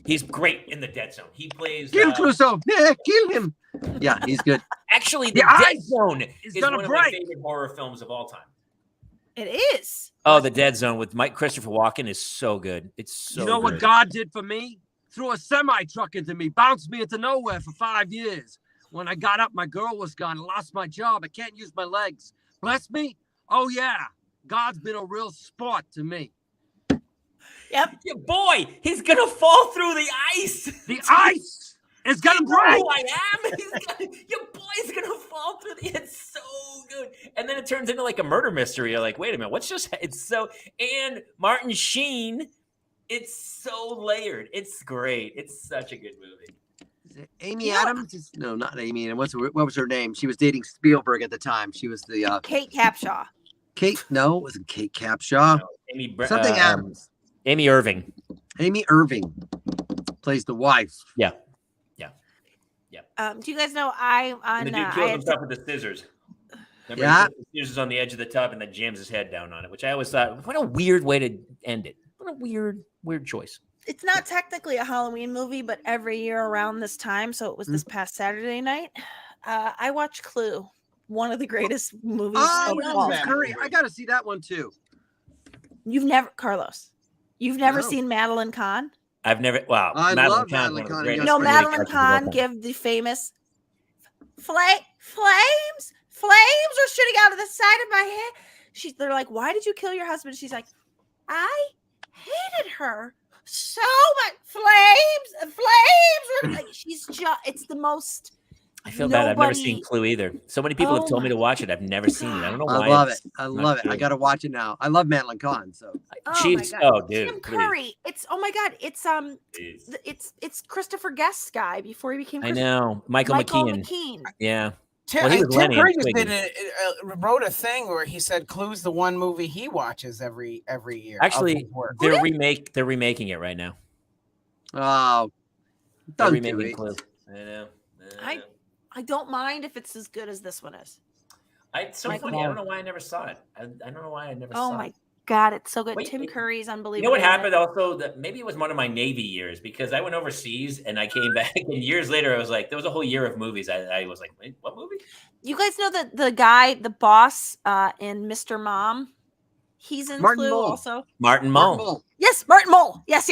He's great in the Dead Zone. He plays. Kill Clouseau. Yeah, kill him. Yeah, he's good. Actually, the Dead Zone is one of my favorite horror films of all time. It is. Oh, the Dead Zone with Christopher Walken is so good. It's so. You know what God did for me? Threw a semi truck into me, bounced me into nowhere for 5 years. When I got up, my girl was gone. I lost my job. I can't use my legs. Bless me. Oh yeah, God's been a real sport to me. Yep. Your boy, he's gonna fall through the ice. The ice is gonna break. Who I am? Your boy's gonna fall through the. It's so good, and then it turns into like a murder mystery. You're like, wait a minute, what's just? It's so. And Martin Sheen, it's so layered. It's great. It's such a good movie. Is it Amy Adams? No, not Amy. What was her name? She was dating Spielberg at the time. She was the Kate Capshaw. Kate? No, it wasn't Kate Capshaw. No, something Adams. Amy Irving. Amy Irving plays the wife. Yeah. Do you guys know I the dude kills himself with the scissors? Remember, he puts the scissors on the edge of the tub and then jams his head down on it, which I always thought, what a weird way to end it. What a weird choice. It's not technically a Halloween movie, but every year around this time, so it was this past Saturday night, I watched Clue, one of the greatest movies of all time. I got to see that one too. You've never seen Madeline Kahn? I've never. Wow, I love Madeline Kahn. Madeline Kahn give the famous flames are shooting out of the side of my head. They're like, why did you kill your husband? She's like, I hated her so much. Flames. Like, she's just. It's the most. I feel bad. I've never seen Clue either. So many people have told me to watch it. I've never seen it. I don't know why. I love it. I got to watch it now. I love Madeline Kahn. So dude. Tim Curry. It's it's Christopher Guest's guy before he became. I know Michael McKean. Yeah. Tim Curry just wrote a thing where he said Clue's the one movie he watches every year. Actually, they're remaking it right now. Oh, they're remaking Clue. I know. I don't mind if it's as good as this one is. It's so funny. I don't know why I never saw it. I don't know why I never saw it. Oh my God, it's so good. Tim Curry's unbelievable. You know what happened also? That maybe it was one of my Navy years because I went overseas and I came back and years later I was like, there was a whole year of movies. I was like, wait, what movie? You guys know that the guy, the boss in Mr. Mom, he's in Clue also. Martin Mull. Yes, Martin Mull. Yes.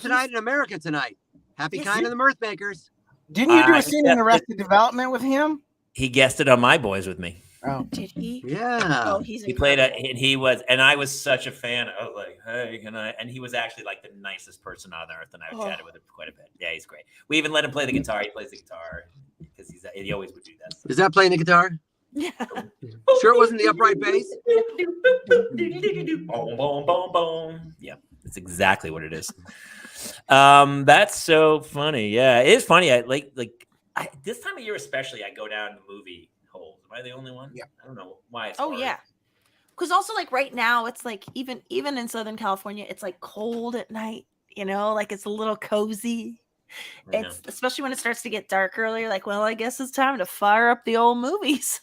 Tonight in America tonight. Happy Kind of the Mirth Makers. Didn't you do a scene in Arrested Development with him? He guested on My Boys with me. Oh, did he? Yeah. Oh, he played and I was such a fan. I was like, hey, can I? And he was actually like the nicest person on earth, and I chatted with him quite a bit. Yeah, he's great. We even let him play the guitar. He plays the guitar because he always would do that. Is that playing the guitar? Yeah. Sure, it wasn't the upright bass. Boom, boom, boom, boom. Yeah, that's exactly what it is. That's so funny. Yeah, it is funny. I like this time of year especially. I go down to movie holes. Am I the only one? Yeah. I don't know why. It's hard. Yeah. Because also like right now, it's like even in Southern California, it's like cold at night. You know, like it's a little cozy. It's especially when it starts to get dark earlier. Like, well, I guess it's time to fire up the old movies.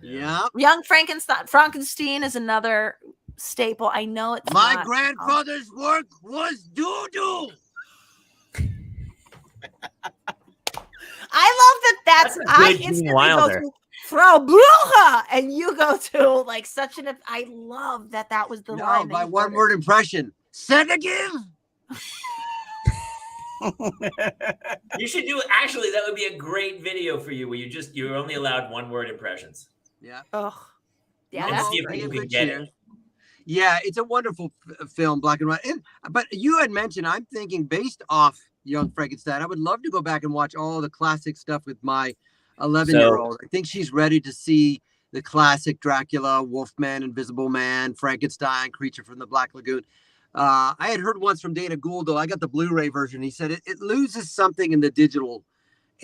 Yeah. Young Frankenstein is another staple. I know it's my grandfather's work was doo-doo. I love that's I instantly go to Frau Brucha and you go to like such an I love that was the line. My one word impression. Sedative. You should do actually that would be a great video for you where you're only allowed one word impressions. Yeah. Oh. Yeah, that's great. Yeah, it's a wonderful film, black and white. But you had mentioned, I'm thinking based off Young Frankenstein, I would love to go back and watch all the classic stuff with my 11-year-old. I think she's ready to see the classic Dracula, Wolfman, Invisible Man, Frankenstein, Creature from the Black Lagoon. I had heard once from Dana Gould, though. I got the Blu-ray version. He said it loses something in the digital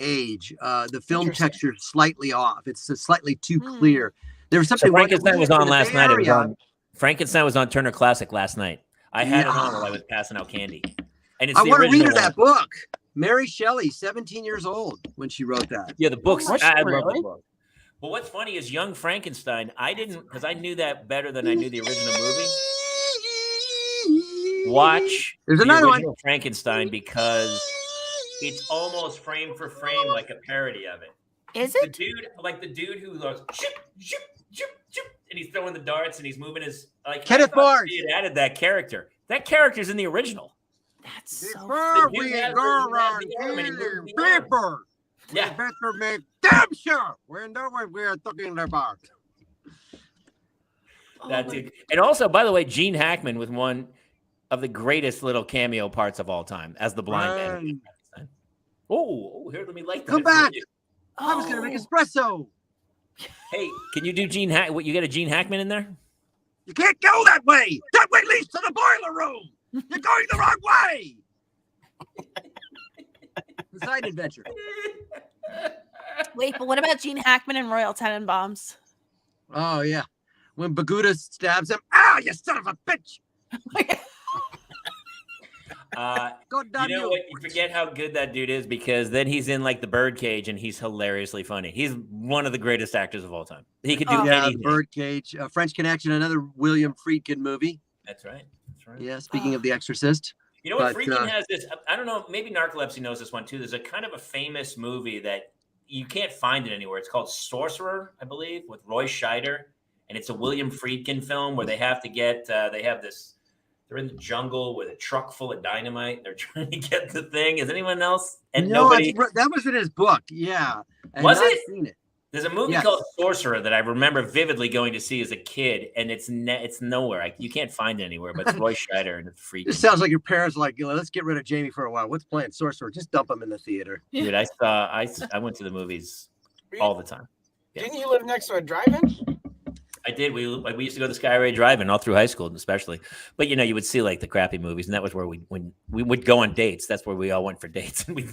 age. The film texture is slightly off. It's slightly too clear. There was something. So Frankenstein was on last night. It was on. Frankenstein was on Turner Classic last night. I had it on while I was passing out candy. And it's I want to read her that book. Mary Shelley, 17 years old when she wrote that. Yeah, the book's. I love the book. Well, what's funny is Young Frankenstein. I didn't, because I knew that better than I knew the original movie. Watch There's the another original one. Frankenstein because it's almost frame for frame like a parody of it. Is it? The dude who goes shoop, shoop, shoop, shoop, and he's throwing the darts and he's moving his like Kenneth Barnes. He had added that character. That character's in the original. That's so Before we go around killing people, we better make damn sure we know what we are talking about. That's it. And also, by the way, Gene Hackman with one of the greatest little cameo parts of all time as the blind man. Oh, here, let me light that. Come back. I was going to make espresso. Hey, can you do Gene Hackman? You got a Gene Hackman in there? You can't go that way. That way leads to the boiler room. You're going the wrong way. The side adventure. Wait, but what about Gene Hackman and Royal Tenenbaums? Oh, yeah. When Baguda stabs him. Ah, you son of a bitch. You know what? You forget how good that dude is because then he's in like the Birdcage and he's hilariously funny. He's one of the greatest actors of all time. He could do anything. Birdcage, French Connection, another William Friedkin movie. That's right. That's right. Yeah. Speaking of The Exorcist. You know what? Friedkin has this. I don't know. Maybe Narcolepsy knows this one too. There's a kind of a famous movie that you can't find it anywhere. It's called Sorcerer, I believe, with Roy Scheider, and it's a William Friedkin film where they have to get. They have this. They're in the jungle with a truck full of dynamite. They're trying to get the thing. Is anyone else? And nobody. That was in his book. Yeah. Was it? Seen it. There's a movie called Sorcerer that I remember vividly going to see as a kid, and it's nowhere. You can't find it anywhere. But it's Roy Scheider and it's freaking. It sounds like your parents are like, let's get rid of Jamie for a while. What's playing Sorcerer? Just dump him in the theater. Dude, I went to the movies all the time. Yeah. Didn't you live next to a drive-in? I did. We used to go to the Skyway Drive-In all through high school, especially. But you would see like the crappy movies, and that was where when we would go on dates. That's where we all went for dates. And we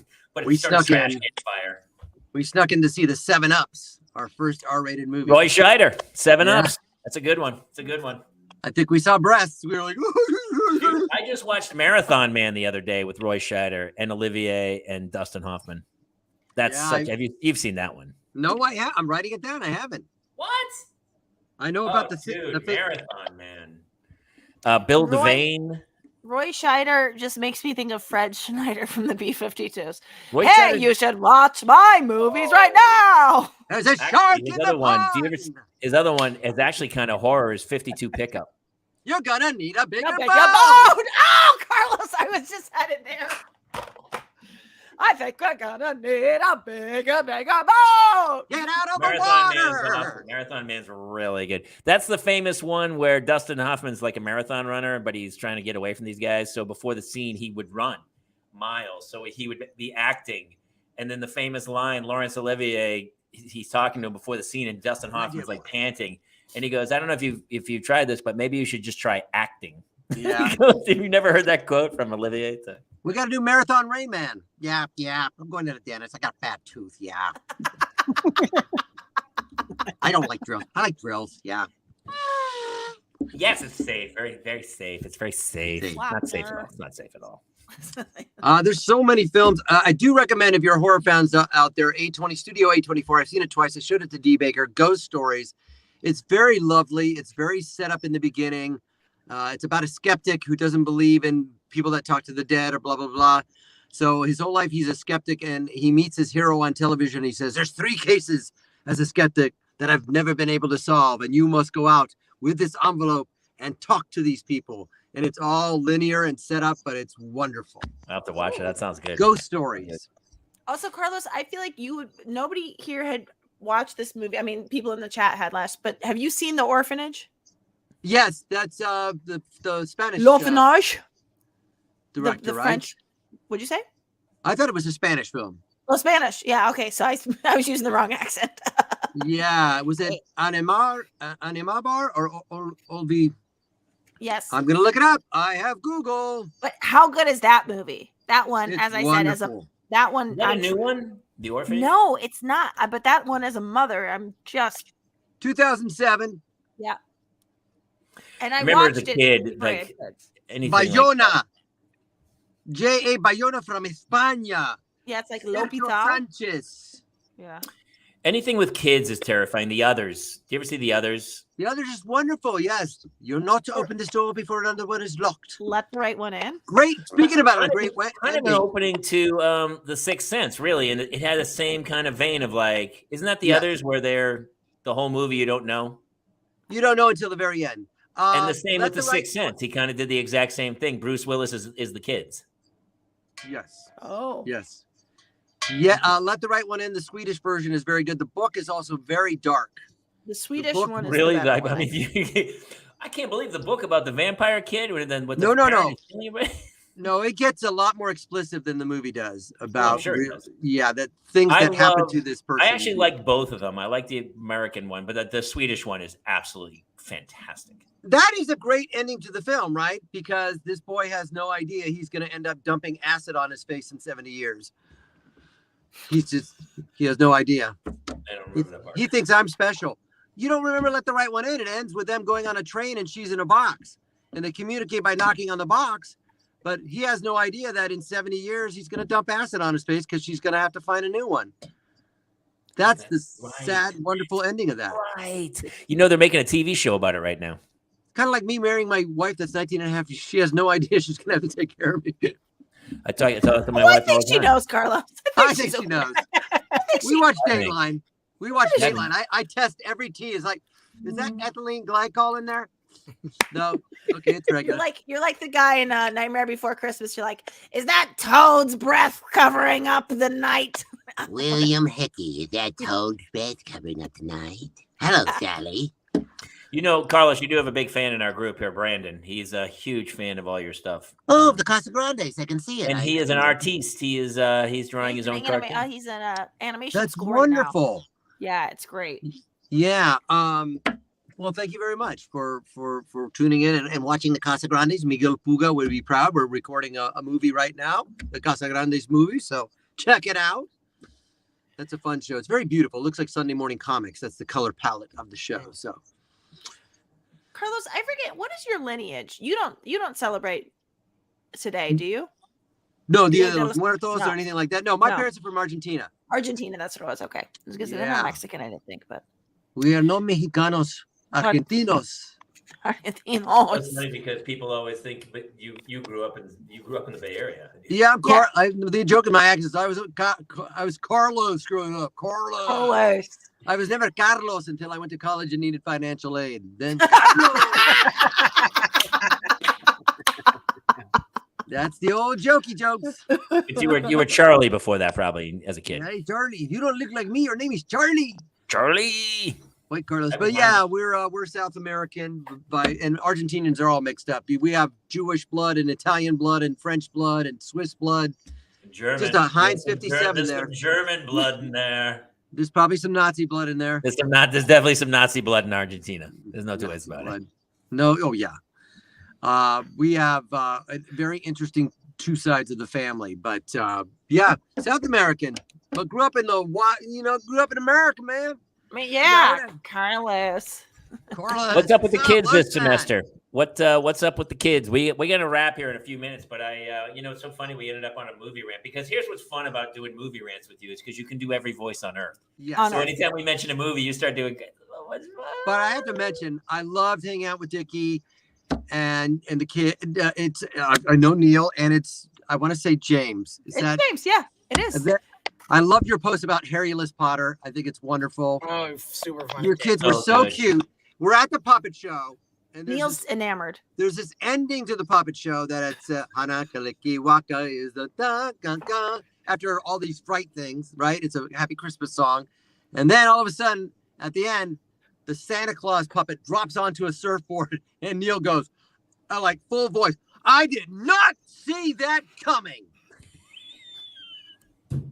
snuck in. Fire. We snuck in to see the 7-Ups, our first R-rated movie. Roy Scheider, 7-Ups. That's a good one. It's a good one. I think we saw breasts. We were like, dude, I just watched Marathon Man the other day with Roy Scheider and Olivier and Dustin Hoffman. That's you've seen that one? No, I have. I'm writing it down. I haven't. What? I know about the Marathon Man. Bill Devane. Roy Scheider just makes me think of Fred Schneider from the B-52s. Scheider, you should watch my movies right now. There's a shark in the pond. His other one is actually kind of horror. Is 52 Pickup. You're gonna need a bigger boat. Oh, Carlos, I was just headed there. I think we're gonna need a bigger boat. Get out of the water. Marathon Man's really good. That's the famous one where Dustin Hoffman's like a marathon runner, but he's trying to get away from these guys. So before the scene, he would run miles. So he would be acting. And then the famous line, Laurence Olivier, he's talking to him before the scene, and Dustin Hoffman's like panting. And he goes, I don't know if you've tried this, but maybe you should just try acting. Yeah. Have you never heard that quote from Olivier? We got to do Marathon Rain Man. Yeah. I'm going to the dentist. I got a bad tooth. Yeah. I don't like drills. I like drills. Yeah. Yes, it's safe. Very, very safe. It's very safe. Wow. Not safe at all. It's not safe at all. There's so many films. I do recommend, if you're horror fans out there, Studio A24. I've seen it twice. I showed it to D. Baker. Ghost Stories. It's very lovely. It's very set up in the beginning. It's about a skeptic who doesn't believe in people that talk to the dead or blah, blah, blah. So his whole life, he's a skeptic, and he meets his hero on television. He says, there's 3 cases as a skeptic that I've never been able to solve. And you must go out with this envelope and talk to these people. And it's all linear and set up, but it's wonderful. I'll have to watch it. That sounds good. Ghost Stories. Also, Carlos, I feel like nobody here had watched this movie. I mean, people in the chat had last, but have you seen The Orphanage? Yes, that's the Spanish. L'Orphanage. Director, the right? French. What'd you say? I thought it was a Spanish film. Oh, Spanish. Yeah. Okay. So I was using the wrong accent. Yeah. Was it Animabar or Olvi? Yes. I'm gonna look it up. I have Google. But how good is that movie? That one, It's as I wonderful. said, that one. Is that a new one? The Orphanage? No, it's not. But that one, as a mother, I'm just 2007. Yeah. And I remember watched as a kid, like anything. Bayona. J.A. Bayona from España. Yeah, it's like Sergio L'Hopital. Sanchez. Yeah. Anything with kids is terrifying. The Others. Do you ever see The Others? The Others is wonderful. Yes, you're not to open this door before another one is locked. Let the right one in. Great. Speaking about a great way, kind of an opening to The Sixth Sense, really, and it had the same kind of vein of like, isn't that The Others where they're the whole movie you don't know? You don't know until the very end. And the same with The Sixth Sense. He kind of did the exact same thing. Bruce Willis is the kids. Yes. Oh. Yes. Yeah. Let the Right One In. The Swedish version is very good. The book is also very dark. The Swedish one is really. the better I mean, I can't believe the book about the vampire kid. Then with no. No, it gets a lot more explicit than the movie does about that things that happen to this person. I actually like both of them. I like the American one, but the Swedish one is absolutely fantastic. That is a great ending to the film, right? Because this boy has no idea he's going to end up dumping acid on his face in 70 years. He has no idea. I don't remember that part. He thinks I'm special. You don't remember Let the Right One In. It ends with them going on a train and she's in a box. And they communicate by knocking on the box. But he has no idea that in 70 years, he's going to dump acid on his face because she's going to have to find a new one. That's the sad, wonderful ending of that. Right. You know, they're making a TV show about it right now. Kind of like me marrying my wife that's 19 and a half. She has no idea she's going to have to take care of me. I tell to my wife all the time. She knows, Carlos. I think she knows. We watch Dateline. I test every tea. Is like, is that ethylene glycol in there? No. Okay, it's regular. You're like the guy in Nightmare Before Christmas. You're like, is that Toad's breath covering up the night? William Hickey, is that Toad's breath covering up the night? Hello, Sally. You know, Carlos, you do have a big fan in our group here, Brandon. He's a huge fan of all your stuff. Oh, the Casa Grandes, I can see it. And he is an artiste. He is he's drawing his own cartoon. He's an animation. That's school wonderful. Right now. Yeah, it's great. Yeah. Well, thank you very much for tuning in and watching the Casa Grandes. Miguel Puga would be proud. We're recording a movie right now, the Casa Grandes movie. So check it out. That's a fun show. It's very beautiful. It looks like Sunday morning comics. That's the color palette of the show. So, Carlos, I forget, what is your lineage? You don't celebrate today, do you? No, Dia de los Muertos or anything like that. No, my parents are from Argentina. Argentina, that's what it was. Okay, I was gonna say they're not Mexican, I didn't think, but we are no Mexicanos, Argentinos. Argentinos. That's funny because people always think, but you grew up in the Bay Area. Yeah, they joke in my accents. I was Carlos growing up. Carlos. I was never Carlos until I went to college and needed financial aid. Then that's the old jokey jokes. You were Charlie before that, probably as a kid. Hey, Charlie, you don't look like me. Your name is Charlie. Charlie. Wait, Carlos. But yeah, we're South American and Argentinians are all mixed up. We have Jewish blood and Italian blood and French blood and Swiss blood. German. Just a Heinz 57 there's there. Some German blood in there. There's probably some Nazi blood in there. There's definitely some Nazi blood in Argentina. There's no two ways about it. No, oh yeah. We have a very interesting two sides of the family, but yeah, South American, but grew up in America, man. I mean, yeah, Carlos. What's up with the kids this semester? What's up with the kids? We're gonna wrap here in a few minutes, but it's so funny we ended up on a movie rant because here's what's fun about doing movie rants with you is because you can do every voice on earth. Yeah. So anytime we mention a movie, you start doing. But I have to mention, I loved hanging out with Dickie and the kid. I know Neil, and I want to say James. James? Yeah, it is. I love your post about Harry-less Potter. I think it's wonderful. Oh, super fun. Your kids were so cute. We're at the puppet show. And Neil's enamored. There's this ending to the puppet show that it's Hanakaliki Waka is the da after all these fright things, right? It's a Happy Christmas song. And then all of a sudden, at the end, the Santa Claus puppet drops onto a surfboard, and Neil goes, like full voice, "I did not see that coming."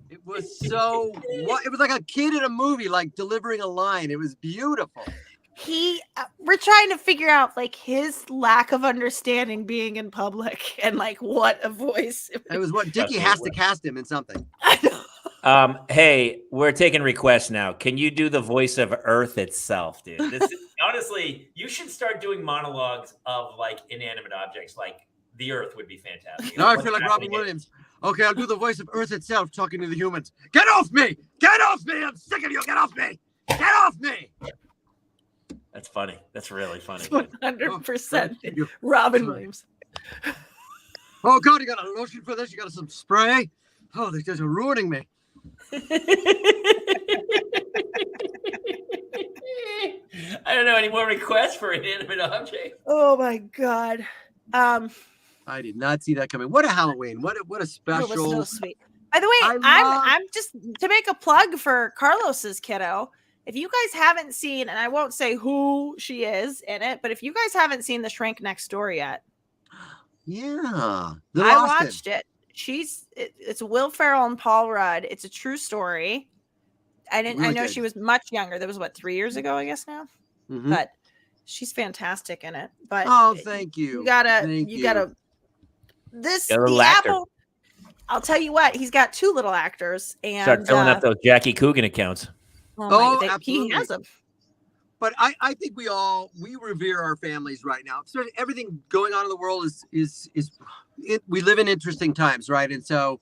It was so, it was like a kid in a movie, like delivering a line. It was beautiful. We're trying to figure out like his lack of understanding being in public and like what a voice. It was what Dickie has to cast him in something. I know. Hey, we're taking requests now. Can you do the voice of Earth itself, dude? Honestly, you should start doing monologues of like inanimate objects, like the Earth would be fantastic. Now I feel like Robin Williams. Okay, I'll do the voice of Earth itself talking to the humans. Get off me! Get off me! I'm sick of you! Get off me! Get off me! That's funny. That's really funny. 100% Robin Williams. Oh, God, you got a lotion for this? You got some spray? Oh, these guys are ruining me. I don't know any more requests for inanimate objects. Oh my God. I did not see that coming. What a Halloween. What a special. It was so sweet. By the way, I'm just to make a plug for Carlos's kiddo. If you guys haven't seen, and I won't say who she is in it, but if you guys haven't seen The Shrink Next Door yet. Yeah. I watched it. It's Will Ferrell and Paul Rudd. It's a true story. I know she was much younger. That was 3 years ago, I guess now. Mm-hmm. But she's fantastic in it. But thank you. You gotta Apple. I'll tell you what, he's got 2 little actors and start filling up those Jackie Coogan accounts. Absolutely. He has them. But I think we revere our families right now. So everything going on in the world is we live in interesting times, right? And so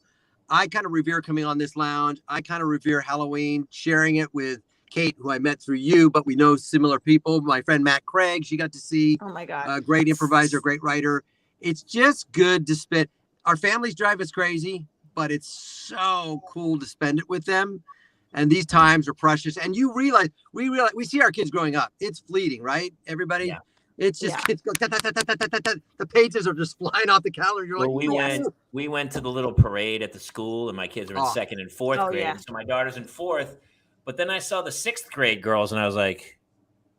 I kind of revere coming on this lounge. I kind of revere Halloween, sharing it with Kate, who I met through you, but we know similar people. My friend Matt Craig, she got to see. Oh my God. A great improviser, great writer. It's just good to spend. Our families drive us crazy, but it's so cool to spend it with them. And these times are precious. And we see our kids growing up. It's fleeting, right? Everybody. Yeah. It's just kids go, the pages are just flying off the calendar. You're we went to the little parade at the school, and my kids are in 2nd and 4th grade. Yeah. So my daughter's in 4th. But then I saw the 6th grade girls, and I was like,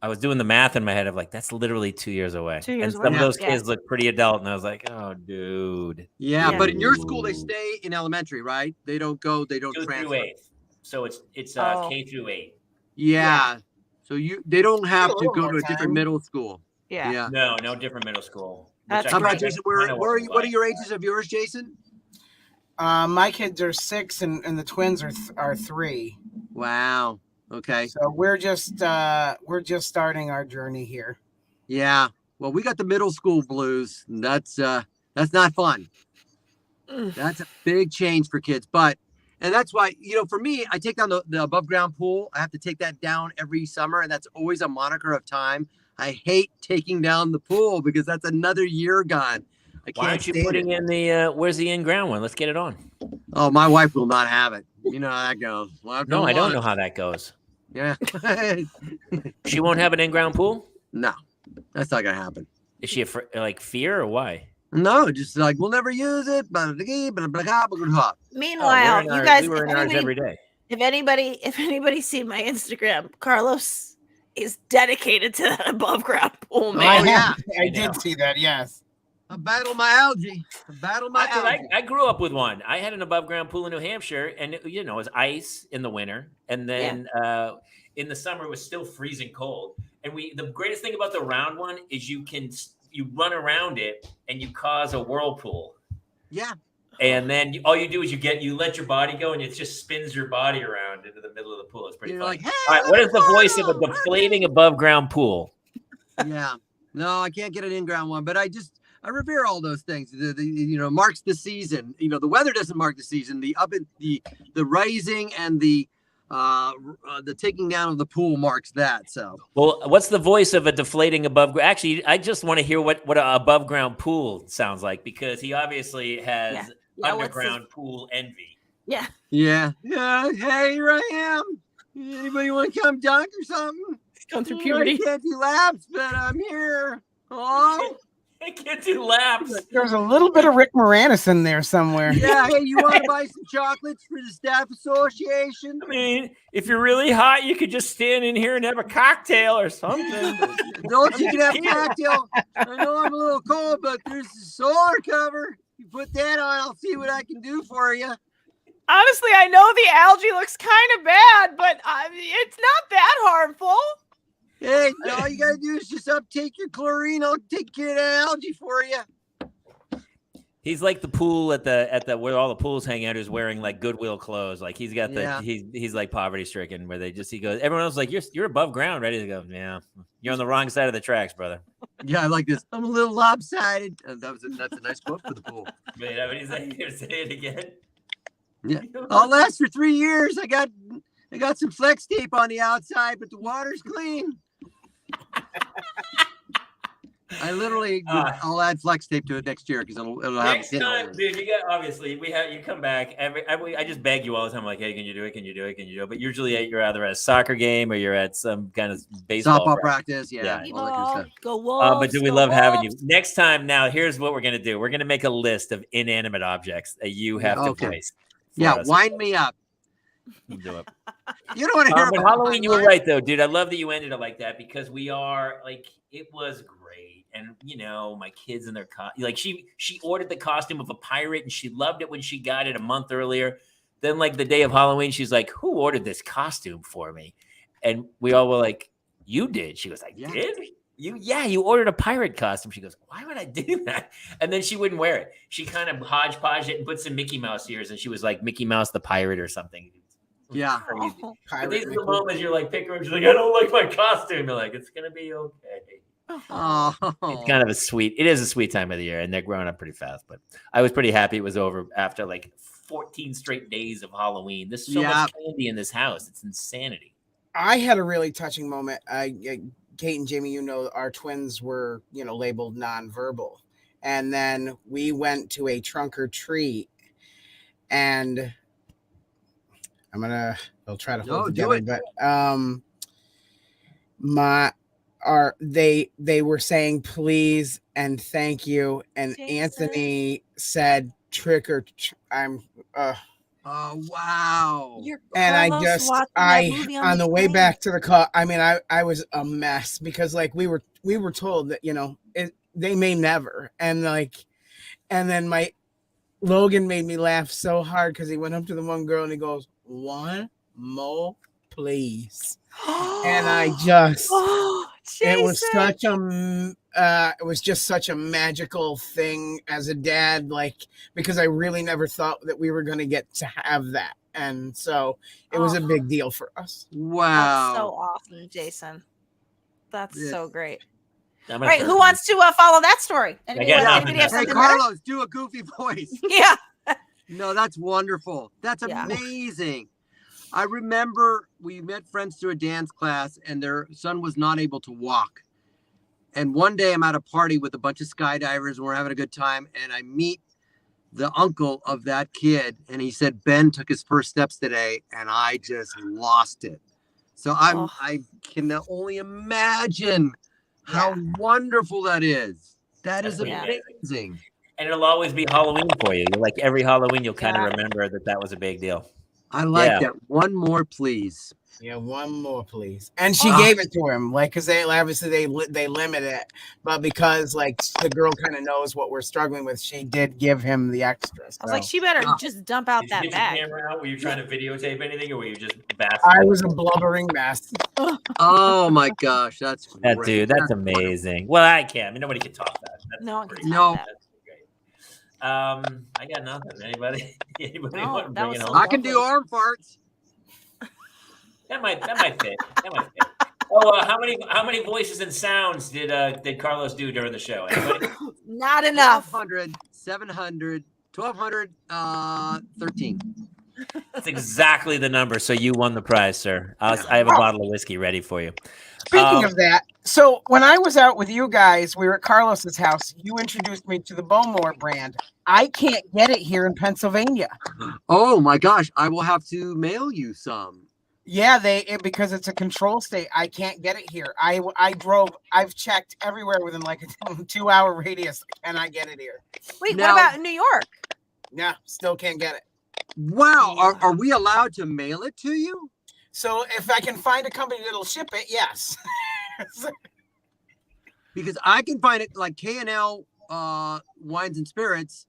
I was doing the math in my head of like, that's literally 2 years away. And some of those kids look pretty adult. And I was like, oh, dude. Yeah, but in your school, they stay in elementary, right? They don't transfer. Through 8th. So it's K through 8. Yeah. So they don't have to go to a different middle school. Yeah. No different middle school. How about Jason? What are your ages of yours, Jason? My kids are 6 and the twins are 3. Wow. Okay. So we're just starting our journey here. Yeah. Well, we got the middle school blues. And that's not fun. That's a big change for kids. And that's why, for me, I take down the above ground pool. I have to take that down every summer. And that's always a moniker of time. I hate taking down the pool because that's another year gone. Why aren't you putting in where's the in-ground one? Let's get it on. Oh, my wife will not have it. You know how that goes. No, I don't know how that goes. Yeah. She won't have an in-ground pool? No, that's not going to happen. Is she fear or why? No, just like, we'll never use it. Meanwhile, you guys, we were in ours every day. If anybody's seen my Instagram, Carlos is dedicated to that above ground pool, man. Oh, yeah. I did see that, yes. I battle my algae. I grew up with one. I had an above ground pool in New Hampshire, and it was ice in the winter, and then in the summer it was still freezing cold. And the greatest thing about the round one is you run around it and you cause a whirlpool. Yeah. And then all you do is you let your body go, and it just spins your body around into the middle of the pool. It's pretty fun. Like, hey, all right, what is the voice of a deflating above ground pool? Yeah. No, I can't get an in-ground one, but I revere all those things. The marks the season. The weather doesn't mark the season. The rising and the taking down of the pool marks that. So, well, what's the voice of a deflating above? Actually, I just want to hear what an above ground pool sounds like, because he obviously has underground pool envy. Yeah. Yeah. Yeah. Hey, here I am. Anybody want to come dunk or something? Come through puberty. I can't do laps, but I'm here. Oh. I can't do laps. There's a little bit of Rick Moranis in there somewhere. Yeah, hey, you want to buy some chocolates for the staff association? I mean, if you're really hot, you could just stand in here and have a cocktail or something. Don't you can have a cocktail? I know I'm a little cold, but there's a solar cover. You put that on, I'll see what I can do for you. Honestly, I know the algae looks kind of bad, but it's not that harmful. Hey, all you gotta do is just uptake your chlorine. I'll take care of that algae for you. He's like the pool at the where all the pools hang out, who's wearing like Goodwill clothes. Like he's got the he's like poverty stricken, where he goes. Everyone else is like you're above ground, ready to go. Yeah, you're on the wrong side of the tracks, brother. Yeah, I like this. I'm a little lopsided. That's a nice quote for the pool. Wait, what he's like? Here, say it again. Yeah, I'll last for 3 years. I got some flex tape on the outside, but the water's clean. I literally, I'll add flex tape to it next year because it'll have next time, dude. You got obviously you come back. I just beg you all the time, like, hey, can you do it? Can you do it? Can you do it? But usually you're either at a soccer game or you're at some kind of baseball softball practice. Yeah. All that kind of stuff. Go Wolves. But do we love having you? Next time, now here's what we're gonna do. We're gonna make a list of inanimate objects that you have to place. Yeah, wind me up. Do it. You don't want to hear about Halloween. You were right though, dude. I love that you ended it like that because we are like it was great, and you know my kids and their like she ordered the costume of a pirate and she loved it when she got it a month earlier. Then like the day of Halloween, she's like, "Who ordered this costume for me?" And we all were like, "You did." She goes, "I did." You ordered a pirate costume. She goes, "Why would I do that?" And then she wouldn't wear it. She kind of hodgepodged it and put some Mickey Mouse ears, and she was like Mickey Mouse the pirate or something. Yeah. These are the moments you're like, pick her and she's like, "I don't like my costume." You're like, "It's gonna be okay." Oh. It's kind of it is a sweet time of the year, and they're growing up pretty fast. But I was pretty happy it was over after like 14 straight days of Halloween. There's so much candy in this house. It's insanity. I had a really touching moment. Kate and Jamie, you know, our twins were, labeled nonverbal. And then we went to a trunk or treat, and I'll try to hold it together, but they were saying please and thank you, and Jason. Anthony said trick or oh wow! And I on the way back to the car, I mean, I was a mess because like we were told that they may never, and then Logan made me laugh so hard because he went up to the one girl and he goes, "One more, please," and I just it was just such a magical thing as a dad, like, because I really never thought that we were going to get to have that. And so it was a big deal for us. Wow. That's so awesome, Jason. That's so great. All right, who wants to follow that story? Hey, Carlos, do a goofy voice. Yeah. No, that's wonderful. That's amazing. I remember we met friends through a dance class, and their son was not able to walk. And one day I'm at a party with a bunch of skydivers, and we're having a good time. And I meet the uncle of that kid, and he said, "Ben took his first steps today," and I just lost it. So I can only imagine how wonderful that is. That is amazing. And it'll always be Halloween for you. Like every Halloween, you'll kind of remember that was a big deal. I like that. One more, please. Yeah, one more, please. And she gave it to him, like, because they limit it, but because like the girl kind of knows what we're struggling with, she did give him the extra. So. I was like, she better just dump out that bag. Your camera out? Were you trying to videotape anything, or were you just basking? I was a blubbering mess. Oh my gosh, that's great. Dude, that's amazing. Well, I can't. I mean, nobody can top that. No. I got nothing. Anybody want to bring it home? I can do arm farts. That might fit. Oh, how many voices and sounds did Carlos do during the show? Anybody? Not enough. 1,200, 700, 1,200, 13. That's exactly the number. So you won the prize, sir. I have a bottle of whiskey ready for you. Speaking of that, so when I was out with you guys, we were at Carlos's house. You introduced me to the Bowmore brand. I can't get it here in Pennsylvania. Oh my gosh, I will have to mail you some. Yeah, because it's a control state. I can't get it here. I've checked everywhere within like a 2-hour radius. I cannot get it here. Wait, what about New York? Yeah, still can't get it. Wow. Are we allowed to mail it to you? So if I can find a company that'll ship it, yes. Because I can find it like K&L Wines and Spirits.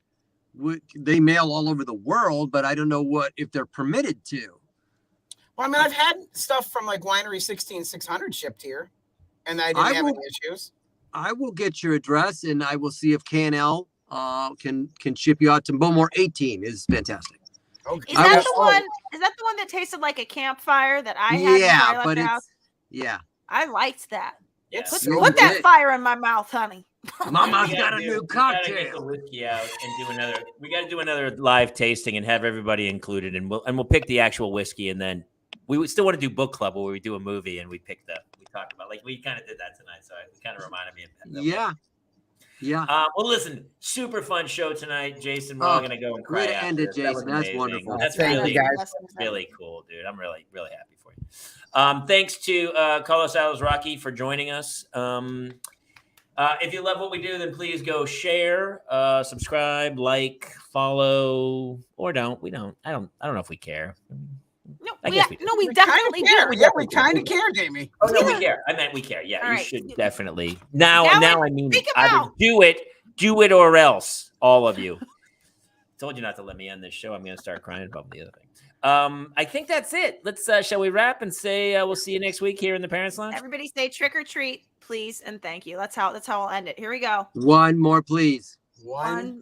They mail all over the world, but I don't know if they're permitted to. Well, I mean, I've had stuff from like Winery 16600 shipped here, and I didn't have any issues. I will get your address, and I will see if K&L can ship you out to Bowmore 18. Is fantastic. Okay. Is that the one? Is that the one that tasted like a campfire that I had? Yeah, but I liked that. Put that fire in my mouth, honey. Mama's got a new cocktail. We gotta get the whiskey out and do another. We got to do another live tasting and have everybody included, and we'll pick the actual whiskey, and then we still want to do book club where we do a movie and we talked about we kind of did that tonight, so it kind of reminded me of that. Yeah. Well, listen, super fun show tonight, Jason. We're all gonna go and cry. Way to end it, Jason. That's wonderful. That's really cool, dude. I'm really, really happy for you. Thanks to Carlos Alazraqui for joining us. If you love what we do, then please go share, subscribe, like, follow, or don't. We don't. I don't know if we care. No, we definitely care. Yeah, we kind of care, Jamie. Oh no, we care. I meant we care. Yeah, all you right. should definitely. Now I mean, either do it or else. All of you. Told you not to let me end this show. I'm going to start crying about the other thing. I think that's it. Let's shall we wrap and say we'll see you next week here in the Parents Lounge. Everybody say trick or treat, please, and thank you. That's how I'll end it. Here we go. One more, please. One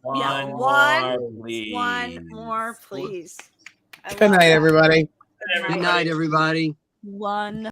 more, please. Good night, everybody. Good night, everybody. One.